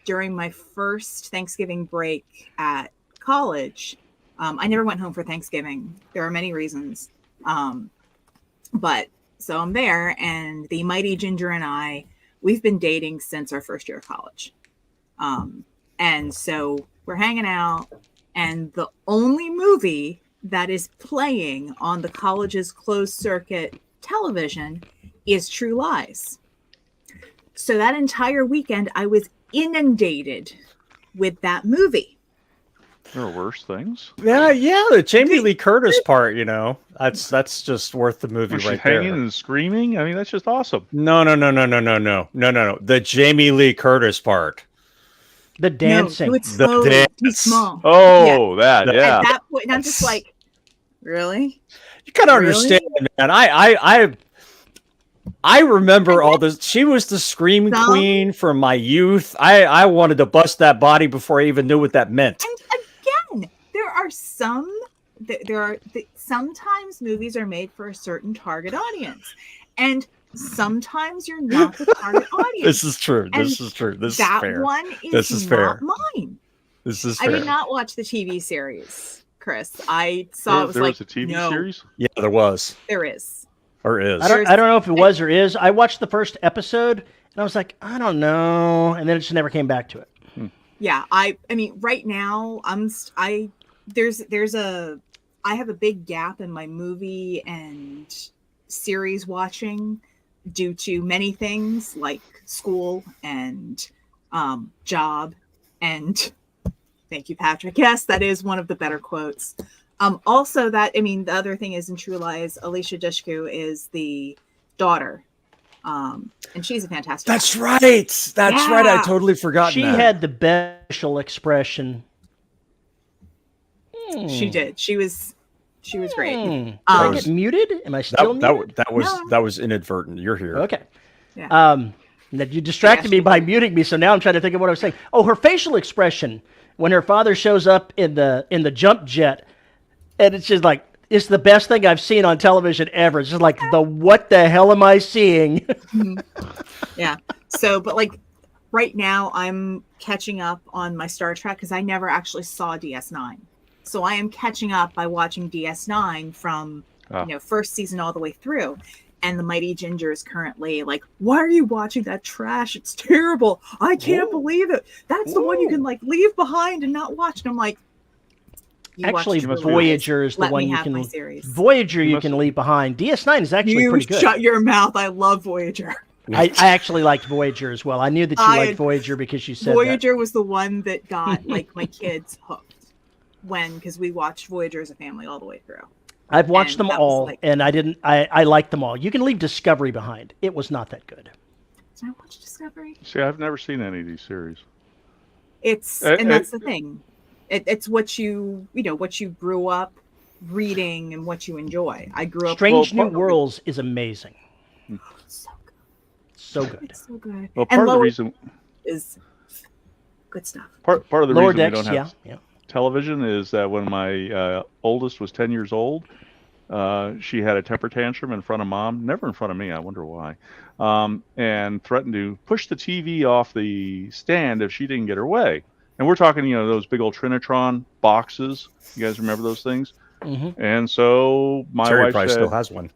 during my first Thanksgiving break at college, I never went home for Thanksgiving. There are many reasons, but so I'm there, and the mighty Ginger and I, we've been dating since our first year of college. And so we're hanging out, and the only movie that is playing on the college's closed circuit television is True Lies. So that entire weekend, I was inundated with that movie. There are worse things. Yeah, the Jamie Lee Curtis part, that's just worth the movie When she's right hanging there. and screaming. I mean, that's just awesome. No. The Jamie Lee Curtis part. The No, dancing. do it The slowly. dance. Too small. Oh, that, The- yeah. At that point, and I'm just That's- like, really? You gotta Really? understand, man. I remember all this. She was the scream Some- queen from my youth. I wanted to bust that body before I even knew what that meant. And again, there are sometimes movies are made for a certain target audience, and sometimes you're not the target audience. This is true. And This is true. This that is fair. one is, This is not fair. mine. This is I fair. did not watch the TV series, Chris. I saw it was There like was a TV no, series? Yeah, there was. there is. Or is. I don't know if it was or is. I watched the first episode and I was like, I don't know, and then it just never came back to it. Yeah, I mean, right now I have a big gap in my movie and series watching due to many things like school and job and thank you, Patrick. Yes, that is one of the better quotes. Also, the other thing is in True Lies, Alicia Dushku is the daughter, and she's a fantastic. That's right. That's right. I totally forgot. She had the best facial expression. She did. She was great. Did I get muted? Am I still muted? that was inadvertent. You're here. Okay. Yeah. That you distracted me by muting me, so now I'm trying to think of what I was saying. Oh, her facial expression when her father shows up in the jump jet, and it's just like, it's the best thing I've seen on television ever. It's just like, what the hell am I seeing? Yeah. So, but like right now I'm catching up on my Star Trek because I never actually saw DS9. So I am catching up by watching DS9 from first season all the way through. And the Mighty Ginger is currently like, why are you watching that trash? It's terrible. I can't believe it. That's the one you can like leave behind and not watch. And I'm like, actually, Voyager is the one you can. Voyager you can leave behind. DS9 is actually pretty good. Shut your mouth. I love Voyager. I actually liked Voyager as well. I knew that you liked Voyager because you said Voyager was the one that got like my kids hooked because we watched Voyager as a family all the way through. I've watched them all, and I liked them all. You can leave Discovery behind. It was not that good. Did I watch Discovery? See, I've never seen any of these series. And that's the thing. It's what you grew up reading and what you enjoy. I grew up. Strange New Worlds is amazing. So good. So good. It's so good. Well, part of the reason is good stuff. Part of the Lower reason Decks, we don't have yeah. television is that when my oldest was 10 years old, she had a temper tantrum in front of mom, never in front of me. I wonder why, and threatened to push the TV off the stand if she didn't get her way. And we're talking, those big old Trinitron boxes. You guys remember those things? Mm-hmm. And so my Terry wife probably said, still has one.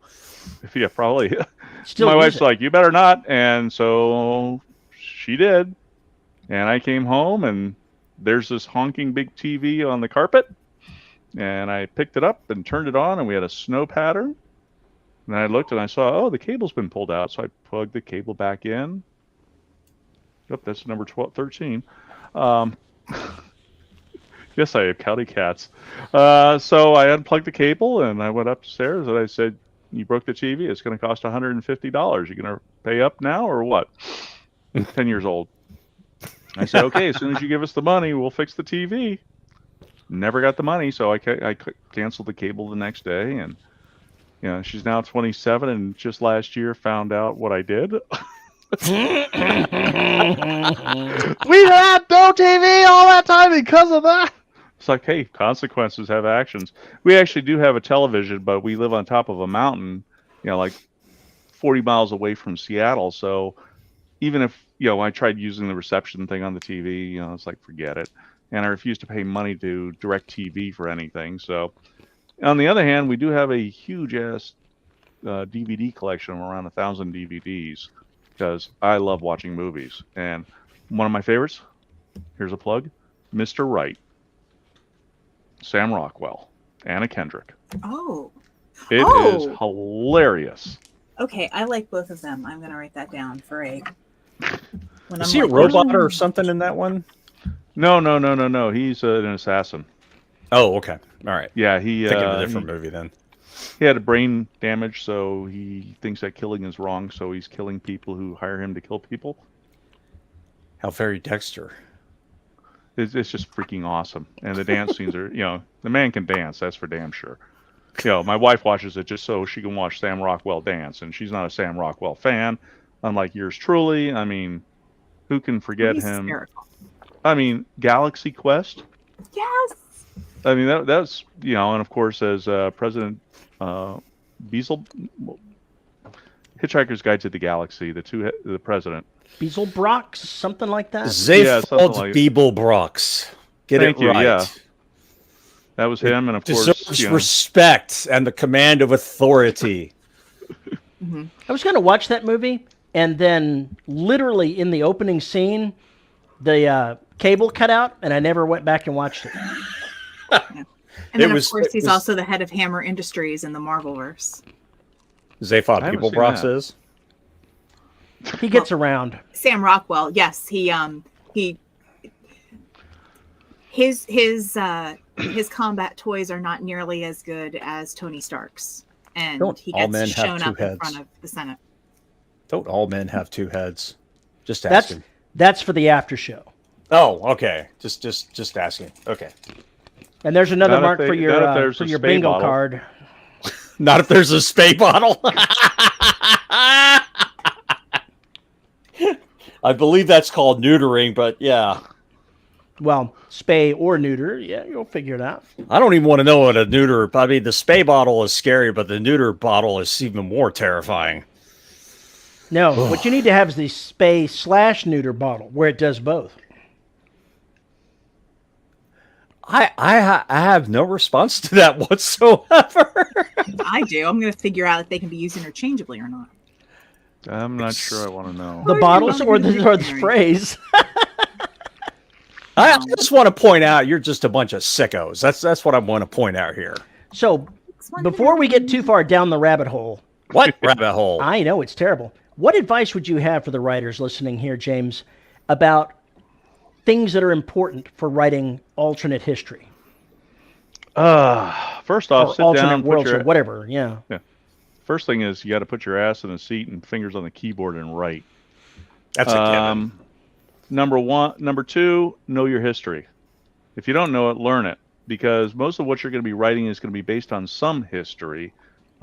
Yeah, probably. Still my use wife's it. like, you better not. And so she did. And I came home, and there's this honking big TV on the carpet. And I picked it up and turned it on, and we had a snow pattern. And I looked and I saw, the cable's been pulled out. So I plugged the cable back in. Yep, that's number 13. Yes, I have county cats. So I unplugged the cable, and I went upstairs, and I said, you broke the TV. It's going to cost $150. You're going to pay up now or what? 10 years old. I said, okay, as soon as you give us the money, we'll fix the TV. Never got the money, so I canceled the cable the next day, and she's now 27, and just last year found out what I did. We had no TV all that time because of that. It's like, hey, consequences have actions. We actually do have a television, but we live on top of a mountain, like 40 miles away from Seattle. So even if, I tried using the reception thing on the TV, it's like, forget it. And I refuse to pay money to direct TV for anything. So on the other hand, we do have a huge ass DVD collection of around 1,000 DVDs because I love watching movies. And one of my favorites, here's a plug, Mr. Right. Sam Rockwell, Anna Kendrick. Oh. It is hilarious. Okay, I like both of them. I'm going to write that down for a... Is he a robot or something in that one? No. He's an assassin. Oh, okay. All right. Yeah, he Thinking of a different movie then. he had a brain damage, so he thinks that killing is wrong, so he's killing people who hire him to kill people. How very Dexter. It's just freaking awesome. And the dance scenes are, the man can dance, that's for damn sure. My wife watches it just so she can watch Sam Rockwell dance, and she's not a Sam Rockwell fan, unlike yours truly. I mean, who can forget He's him? hysterical. I mean, Galaxy Quest. Yes. I mean, that's and of course, as President Beazle, Hitchhiker's Guide to the Galaxy, the president. Beelzebrox, something like that. Yeah, something Zayfold like- Beeblebrox. Get Thank it you, right. yeah. That was him, and of Deserves course, respect and the command of authority. I was going to watch that movie, and then literally in the opening scene, the cable cut out, and I never went back and watched it. And then, was- of course, it he's was- also the head of Hammer Industries in the Marvelverse. Zayfold I haven't seen Beeblebrox that. is. He gets around. Sam Rockwell, yes, his combat toys are not nearly as good as Tony Stark's, and Don't he all men gets have shown two up in heads? front of the Senate. Don't all men have two heads? Just That's asking. that's for the after show. Oh, okay. Just asking. Okay. And there's another Not if mark they- for your not if there's a spay bingo bottle. card. Not if there's a spay bottle. I believe that's called neutering, but yeah. Well, spay or neuter. Yeah, you'll figure it out. I don't even want to know what a neuter. I mean, the spay bottle is scary, but the neuter bottle is even more terrifying. No, what you need to have is the spay/neuter bottle where it does both. I have no response to that whatsoever. I do. I'm going to figure out if they can be used interchangeably or not. I'm not sure I want to know. The Or bottles you or want the to do sprays. I just want to point out you're just a bunch of sickos. That's what I want to point out here. So before we get too far down the rabbit hole, What rabbit hole? I know it's terrible. What advice would you have for the writers listening here, James, about things that are important for writing alternate history First or off, sit alternate down, put worlds your or whatever? Yeah. first thing is you got to put your ass in a seat and fingers on the keyboard and write. That's a given. Number two, know your history. If you don't know it, learn it, because most of what you're going to be writing is going to be based on some history.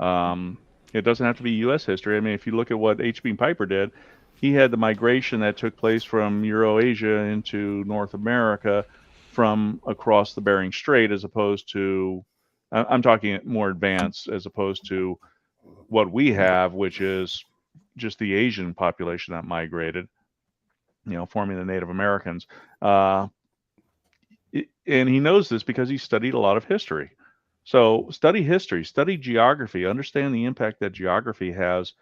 It doesn't have to be U.S. history. I mean, if you look at what H.B. Piper did, he had the migration that took place from Eurasia into North America from across the Bering Strait, as opposed to, I'm talking more advanced, as opposed to what we have, which is just the Asian population that migrated, forming the Native Americans. And he knows this because he studied a lot of history. So study history, study geography, understand the impact that geography has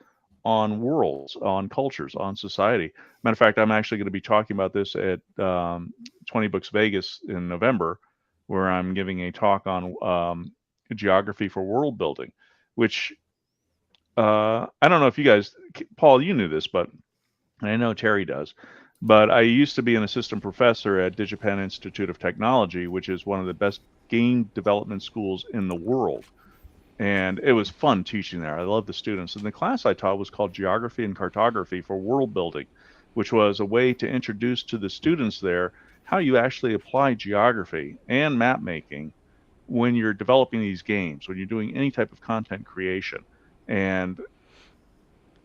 on worlds, on cultures, on society. Matter of fact, I'm actually going to be talking about this at 20 Books Vegas in November, where I'm giving a talk on geography for world building, which I don't know if you guys, Paul, you knew this, but I know Terry does. But I used to be an assistant professor at DigiPen Institute of Technology, which is one of the best game development schools in the world. And it was fun teaching there. I loved the students. And the class I taught was called Geography and Cartography for World Building, which was a way to introduce to the students there how you actually apply geography and map making when you're developing these games, when you're doing any type of content creation. And,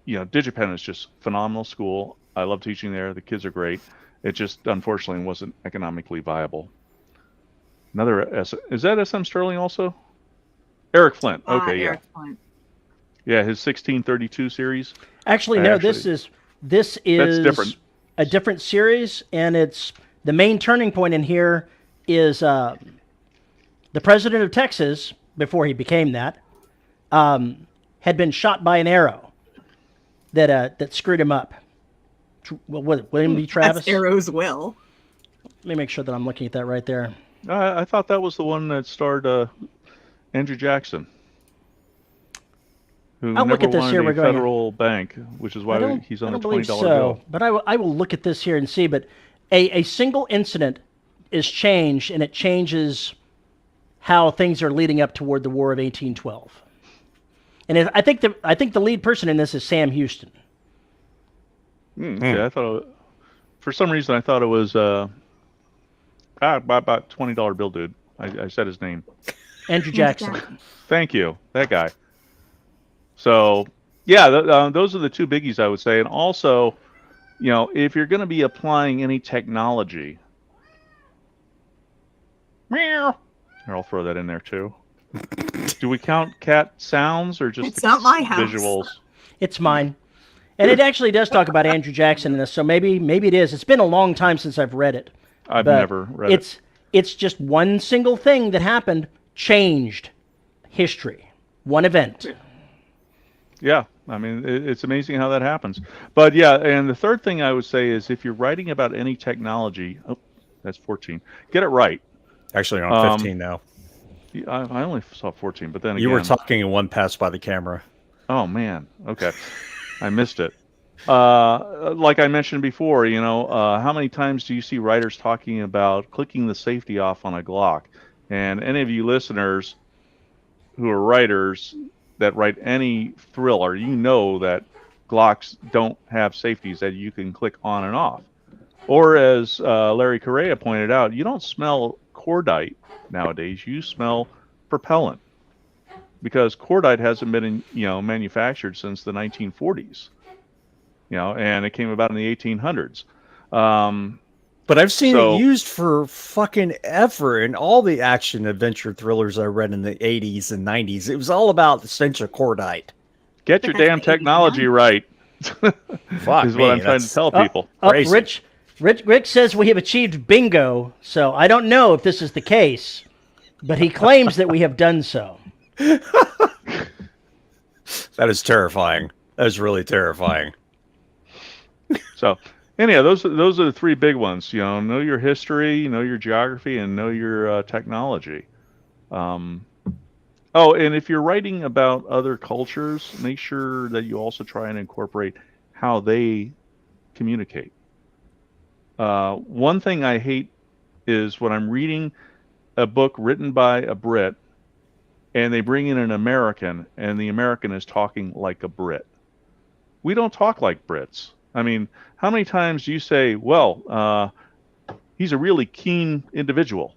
DigiPen is just phenomenal school. I love teaching there. The kids are great. It just, unfortunately, wasn't economically viable. Is that SM Sterling also? Eric Flint. Okay, yeah. Eric Flint. Yeah, his 1632 series. Actually, no. This is different. a different series, and it's the main turning point in here is the president of Texas, before he became that, had been shot by an arrow that screwed him up. William B. Travis. That's Arrow's will. Let me make sure that I'm looking at that right there. I thought that was the one that starred Andrew Jackson, who I'll never look at this wanted here. a We're going. federal bank, which is why he's on I the don't believe $20 so, bill. but I will look at this here and see. But a single incident is changed, and it changes how things are leading up toward the War of 1812. And I think the lead person in this is Sam Houston. Okay, I thought for some reason I thought it was about $20 bill dude. I said his name. Andrew Jackson. Thank you, that guy. So yeah, those are the two biggies I would say, and also, if you're going to be applying any technology, meow. Here, I'll throw that in there too. Do we count cat sounds or just It's not my house. visuals? It's mine. And it actually does talk about Andrew Jackson in this, so maybe it is. It's been a long time since I've read it. I've but never read it. It's just one single thing that happened, changed history. One event. Yeah, I mean, it's amazing how that happens. But yeah, and the third thing I would say is if you're writing about any technology, that's 14. Get it right. Actually, on 15 now. I only saw 14, but then again, You were talking in one pass by the camera. Oh man, okay, I missed it. Like I mentioned before, how many times do you see writers talking about clicking the safety off on a Glock? And any of you listeners who are writers that write any thriller, that Glocks don't have safeties that you can click on and off. Or as Larry Correa pointed out, you don't smell cordite nowadays. You smell propellant, because cordite hasn't been manufactured since the 1940s. And it came about in the 1800s. But I've seen it used for fucking ever in all the action adventure thrillers I read in the 80s and 90s. It was all about the stench of cordite. Get your damn technology right. Fuck is what I'm trying to tell people. Rick says we have achieved bingo, so I don't know if this is the case, but he claims that we have done so. That is terrifying. That is really terrifying. So, anyhow, those are the three big ones. Know your history, know your geography, and know your technology. And if you're writing about other cultures, make sure that you also try and incorporate how they communicate. One thing I hate is when I'm reading a book written by a Brit and they bring in an American and the American is talking like a Brit. We don't talk like Brits. I mean, how many times do you say, well, he's a really keen individual?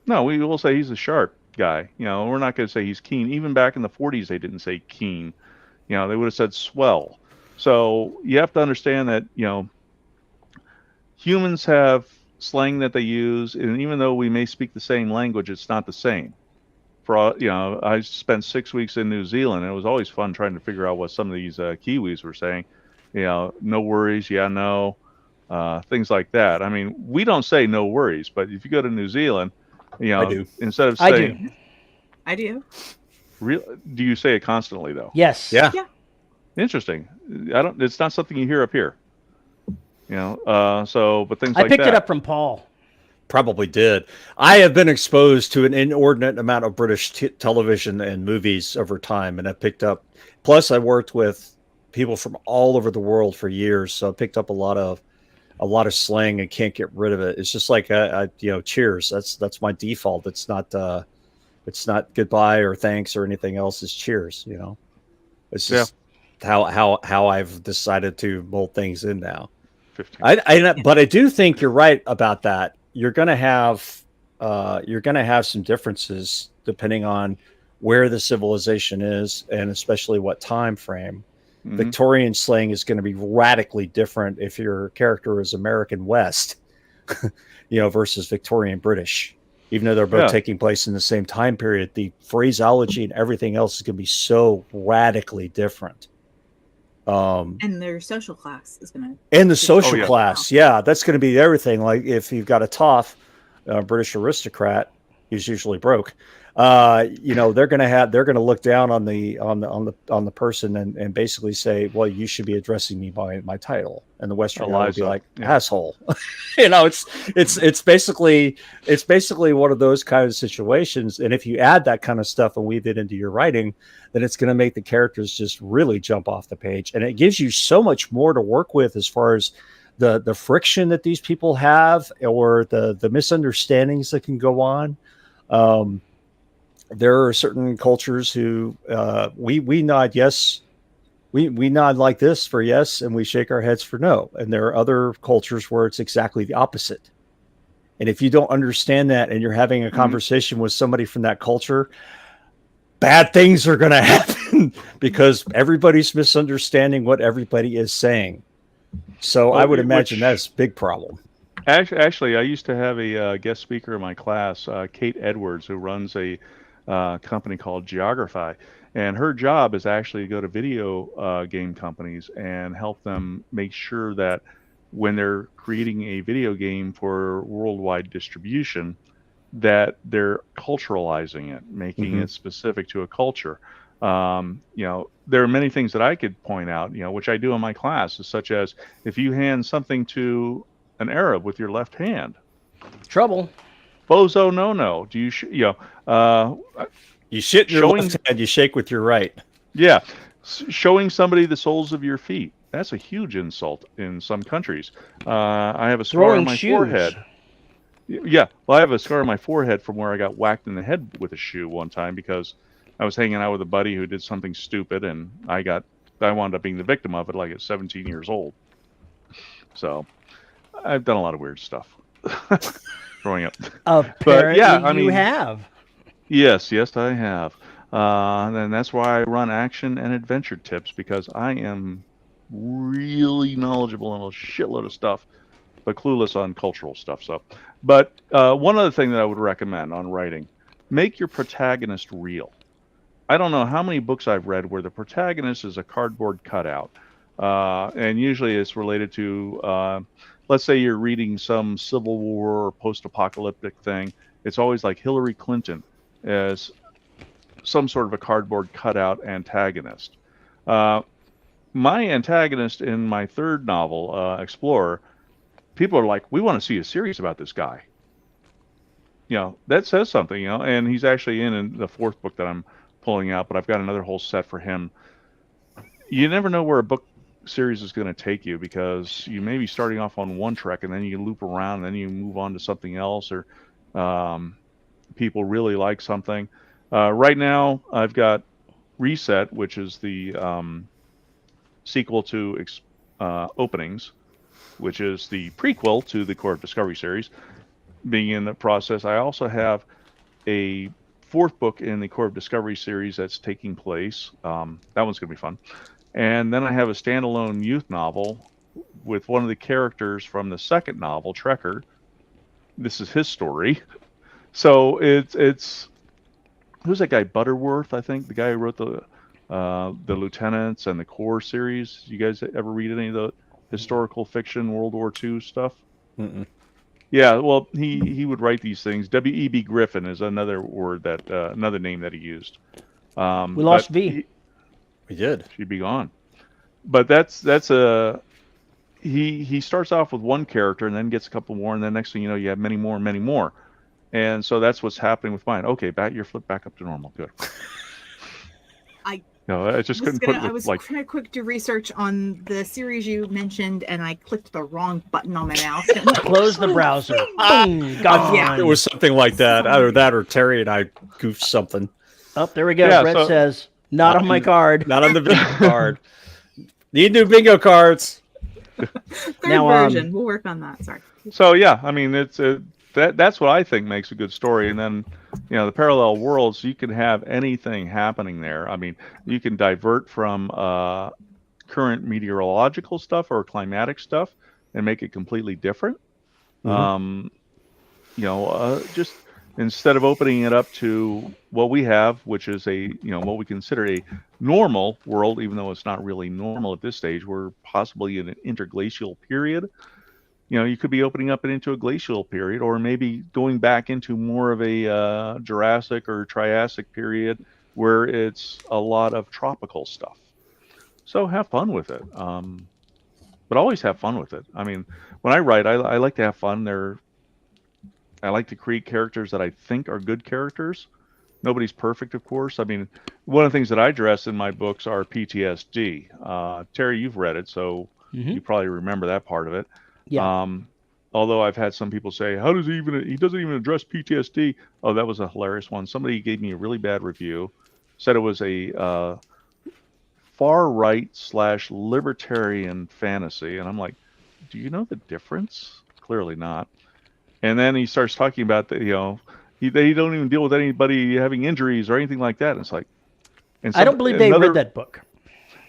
No, we will say he's a sharp guy. We're not going to say he's keen. Even back in the 40s, they didn't say keen. They would have said swell. So you have to understand that, humans have slang that they use, and even though we may speak the same language, it's not the same. I spent 6 weeks in New Zealand, and it was always fun trying to figure out what some of these Kiwis were saying. No worries, yeah, no, things like that. I mean, we don't say no worries, but if you go to New Zealand, I do. Instead of saying, I do. Do you say it constantly though? Yes. Yeah. Interesting. It's not something you hear up here. But things I like that. picked it up from Paul. Probably did. I have been exposed to an inordinate amount of British television and movies over time, and I picked up. Plus, I worked with people from all over the world for years, so I picked up a lot of slang and can't get rid of it. It's just like cheers. That's my default. It's not goodbye or thanks or anything else. It's cheers. It's just how I've decided to mold things in now. 15. But I do think you're right about that. You're gonna have some differences depending on where the civilization is and especially what time frame. Mm-hmm. Victorian slang is going to be radically different if your character is American West, versus Victorian British. Even though they're both taking place in the same time period, the phraseology and everything else is going to be so radically different. And their social class is going to... And the social class, that's going to be everything. Like if you've got a toff, British aristocrat, who's usually broke, they're going to look down on the person and basically say, well, you should be addressing me by my title. And the Western guy would be like, asshole. It's basically one of those kind of situations. And if you add that kind of stuff and weave it into your writing, then it's going to make the characters just really jump off the page. And it gives you so much more to work with as far as the friction that these people have, or the misunderstandings that can go on. There are certain cultures who we nod yes, we nod like this for yes, and we shake our heads for no. And there are other cultures where it's exactly the opposite. And if you don't understand that, and you're having a conversation with somebody from that culture, bad things are going to happen because everybody's misunderstanding what everybody is saying. So I would imagine that's a big problem. Actually, I used to have a guest speaker in my class, Kate Edwards, who runs a company called Geography. And her job is actually to go to video game companies and help them make sure that when they're creating a video game for worldwide distribution, that they're culturalizing it, making it specific to a culture. There are many things that I could point out, which I do in my classes, such as if you hand something to an Arab with your left hand, Trouble. bozo no. Do you you shit in your left hand, you shake with your right. Yeah, showing somebody the soles of your feet, that's a huge insult in some countries. I have a scar on my forehead. Yeah, well, I have a scar on my forehead from where I got whacked in the head with a shoe one time because I was hanging out with a buddy who did something stupid, and I wound up being the victim of it, like at 17 years old. So I've done a lot of weird stuff growing up. Apparently, you have. Yes, I have. And that's why I run action and adventure tips, because I am really knowledgeable on a shitload of stuff, but clueless on cultural stuff. But one other thing that I would recommend on writing, make your protagonist real. I don't know how many books I've read where the protagonist is a cardboard cutout. And usually it's related to, let's say you're reading some Civil War or post-apocalyptic thing. It's always like Hillary Clinton as some sort of a cardboard cutout antagonist. My antagonist in my third novel, Explorer, people are like, we want to see a series about this guy. That says something, and he's actually in the fourth book that I'm pulling out, but I've got another whole set for him. You never know where a book series is going to take you, because you may be starting off on one track and then you loop around and then you move on to something else, or people really like something. Right now, I've got Reset, which is the sequel to Openings, which is the prequel to the Core of Discovery series, being in the process. I also have a fourth book in the Core of Discovery series that's taking place. That one's going to be fun. And then I have a standalone youth novel with one of the characters from the second novel, Trekker. This is his story. So it's who's that guy, Butterworth, I think, the guy who wrote the Lieutenants and the Core series. You guys ever read any of the historical fiction World War II stuff? Mm-mm. Yeah, well, he would write these things. W.E.B. Griffin is another word that another name that he used. We lost V. We did. She'd be gone. But that's a he starts off with one character and then gets a couple more, and then next thing you know, you have many more. And so that's what's happening with mine. Okay, your flip back up to normal. Good. I just couldn't put it with, I was trying to quick do research on the series you mentioned, and I clicked the wrong button on my mouse. Close the browser. Boom, gone. Yeah. It was something like that. Either that or Terry and I goofed something. Oh, there we go. Yeah, Brett says, not on my card. Not on the bingo card. Need new bingo cards. Third version. We'll work on that. Sorry. So, yeah, I mean, it's that's what I think makes a good story. And then, the parallel worlds, you can have anything happening there. I mean, you can divert from current meteorological stuff or climatic stuff and make it completely different. Mm-hmm. Just instead of opening it up to what we have, which is what we consider a normal world, even though it's not really normal at this stage, we're possibly in an interglacial period. You could be opening up into a glacial period, or maybe going back into more of a Jurassic or Triassic period where it's a lot of tropical stuff. So have fun with it. But always have fun with it. I mean, when I write, I like to have fun. I like to create characters that I think are good characters. Nobody's perfect, of course. I mean, one of the things that I address in my books are PTSD. Terry, you've read it, so Mhm. You probably remember that part of it. Yeah. Although I've had some people say, "How does he doesn't even address PTSD?" Oh, that was a hilarious one. Somebody gave me a really bad review, said it was a far right / libertarian fantasy, and I'm like, do you know the difference? Clearly not. And then he starts talking about that, they don't even deal with anybody having injuries or anything like that. And it's like, and I don't believe they read that book.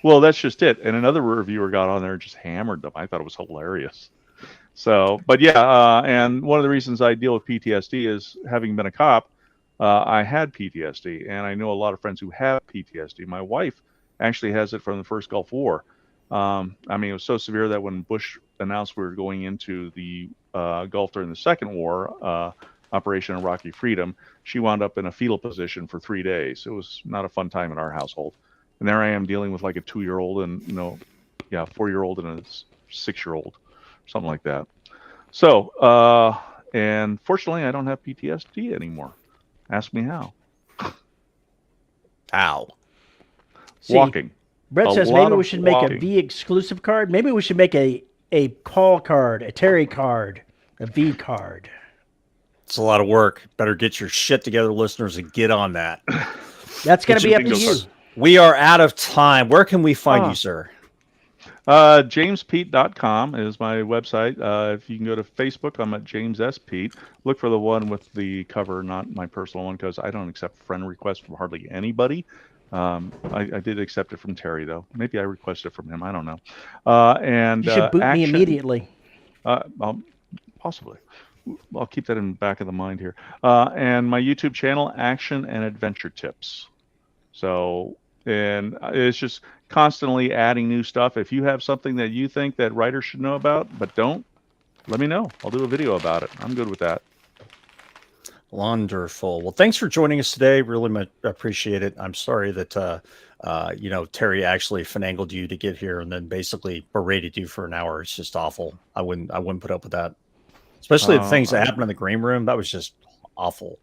Well, that's just it. And another reviewer got on there and just hammered them. I thought it was hilarious. So, but yeah, and one of the reasons I deal with PTSD is having been a cop, I had PTSD, and I know a lot of friends who have PTSD. My wife actually has it from the first Gulf War. I mean, it was so severe that when Bush announced we were going into the Gulf during the Second War, Operation Iraqi Freedom, she wound up in a fetal position for 3 days. It was not a fun time in our household. And there I am dealing with like a 2-year-old and, 4-year-old and a 6-year-old, something like that. So, and fortunately, I don't have PTSD anymore. Ask me how. How? Walking. Brett says maybe we should make a V exclusive card. Maybe we should make a call card, a Terry card, a V card. It's a lot of work. Better get your shit together, listeners, and get on that. That's going to be up to you. We are out of time. Where can we find you, sir? JamesPeet.com is my website. If you can go to Facebook, I'm at James S. Peet. Look for the one with the cover, not my personal one, because I don't accept friend requests from hardly anybody. I did accept it from Terry, though. Maybe I requested it from him. I don't know. And you should boot me immediately. Possibly. I'll keep that in the back of the mind here. And my YouTube channel, Action and Adventure Tips. So, and it's just constantly adding new stuff. If you have something that you think that writers should know about, but don't, let me know. I'll do a video about it. I'm good with that. Wonderful. Well, thanks for joining us today. Really much appreciate it. I'm sorry that, Terry actually finagled you to get here and then basically berated you for an hour. It's just awful. I wouldn't put up with that. Especially the things that happened in the green room. That was just awful.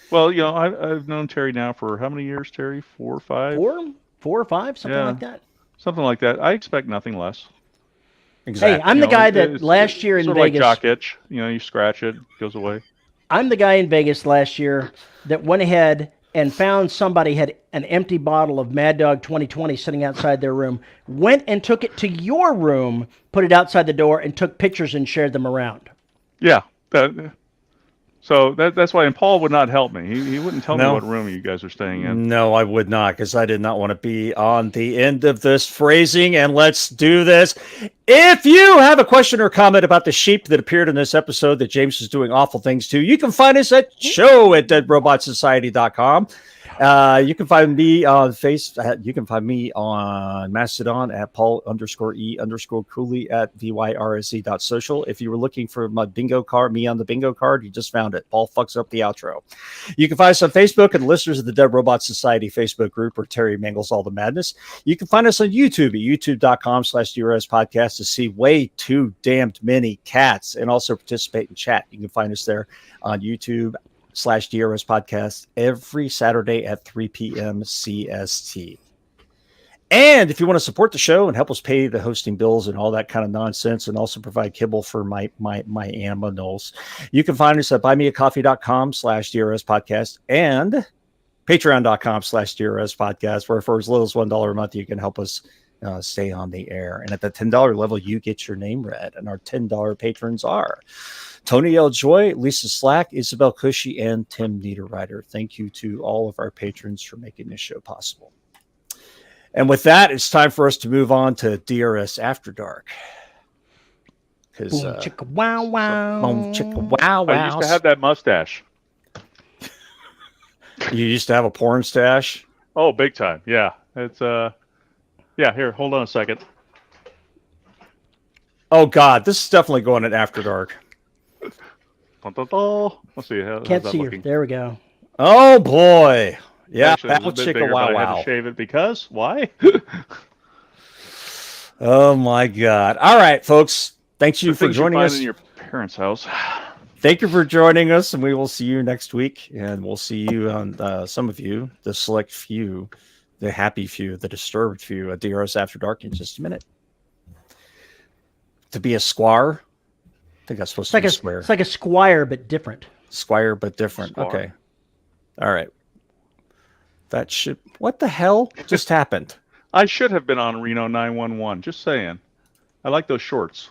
Well, I've known Terry now for how many years, Terry? 4 or 5? 4 or 5, something like that. Something like that. I expect nothing less. Exactly. Hey, I'm the guy that last year in Vegas. Like jock itch. You scratch it, goes away. I'm the guy in Vegas last year that went ahead and found somebody had an empty bottle of Mad Dog 2020 sitting outside their room, went and took it to your room, put it outside the door, and took pictures and shared them around. Yeah. So that's why, and Paul would not help me. He wouldn't tell me what room you guys are staying in. No, I would not, because I did not want to be on the end of this phrasing. And let's do this. If you have a question or comment about the sheep that appeared in this episode that James is doing awful things to, you can find us at show@deadrobotsociety.com. You can find me on you can find me on Mastodon at Paul_E_Cooley at VYRSE.social. If you were looking for my bingo card, me on the bingo card, you just found it. Paul fucks up the outro. You can find us on Facebook and listeners of the Dead Robot Society Facebook group where Terry mangles all the madness. You can find us on YouTube at youtube.com/DRS podcast to see way too damned many cats and also participate in chat. You can find us there on YouTube/DRS podcast every Saturday at 3 p.m. CST. And if you want to support the show and help us pay the hosting bills and all that kind of nonsense and also provide kibble for my animals, you can find us at buymeacoffee.com/DRS podcast and patreon.com/DRS podcast, where for as little as $1 a month, you can help us stay on the air. And at the $10 level, you get your name read. And our $10 patrons are Tony L. Joy, Lisa Slack, Isabel Cushy, and Tim Niederreiter. Thank you to all of our patrons for making this show possible. And with that, it's time for us to move on to DRS After Dark. Boom, chicka, wow, wow. Boom, chicka, wow, wow. I used to have that mustache. You used to have a porn stash? Oh, big time. Yeah. It's yeah, here, hold on a second. Oh God, this is definitely going at After Dark. Let's see. Can't see her. There we go. Oh boy. Yeah, actually, that was chicka wow I had wow. to shave it because why? Oh my God. All right, folks. Thanks you for joining us. In your parents' house. Thank you for joining us, and we will see you next week. And we'll see you on some of you, the select few, the happy few, the disturbed few at DRS After Dark in just a minute. To be a squire? I think that's supposed to be square. It's like a squire, but different. Squire, but different. Squire. Okay. All right. That should. What the hell just happened? I should have been on Reno 911. Just saying. I like those shorts.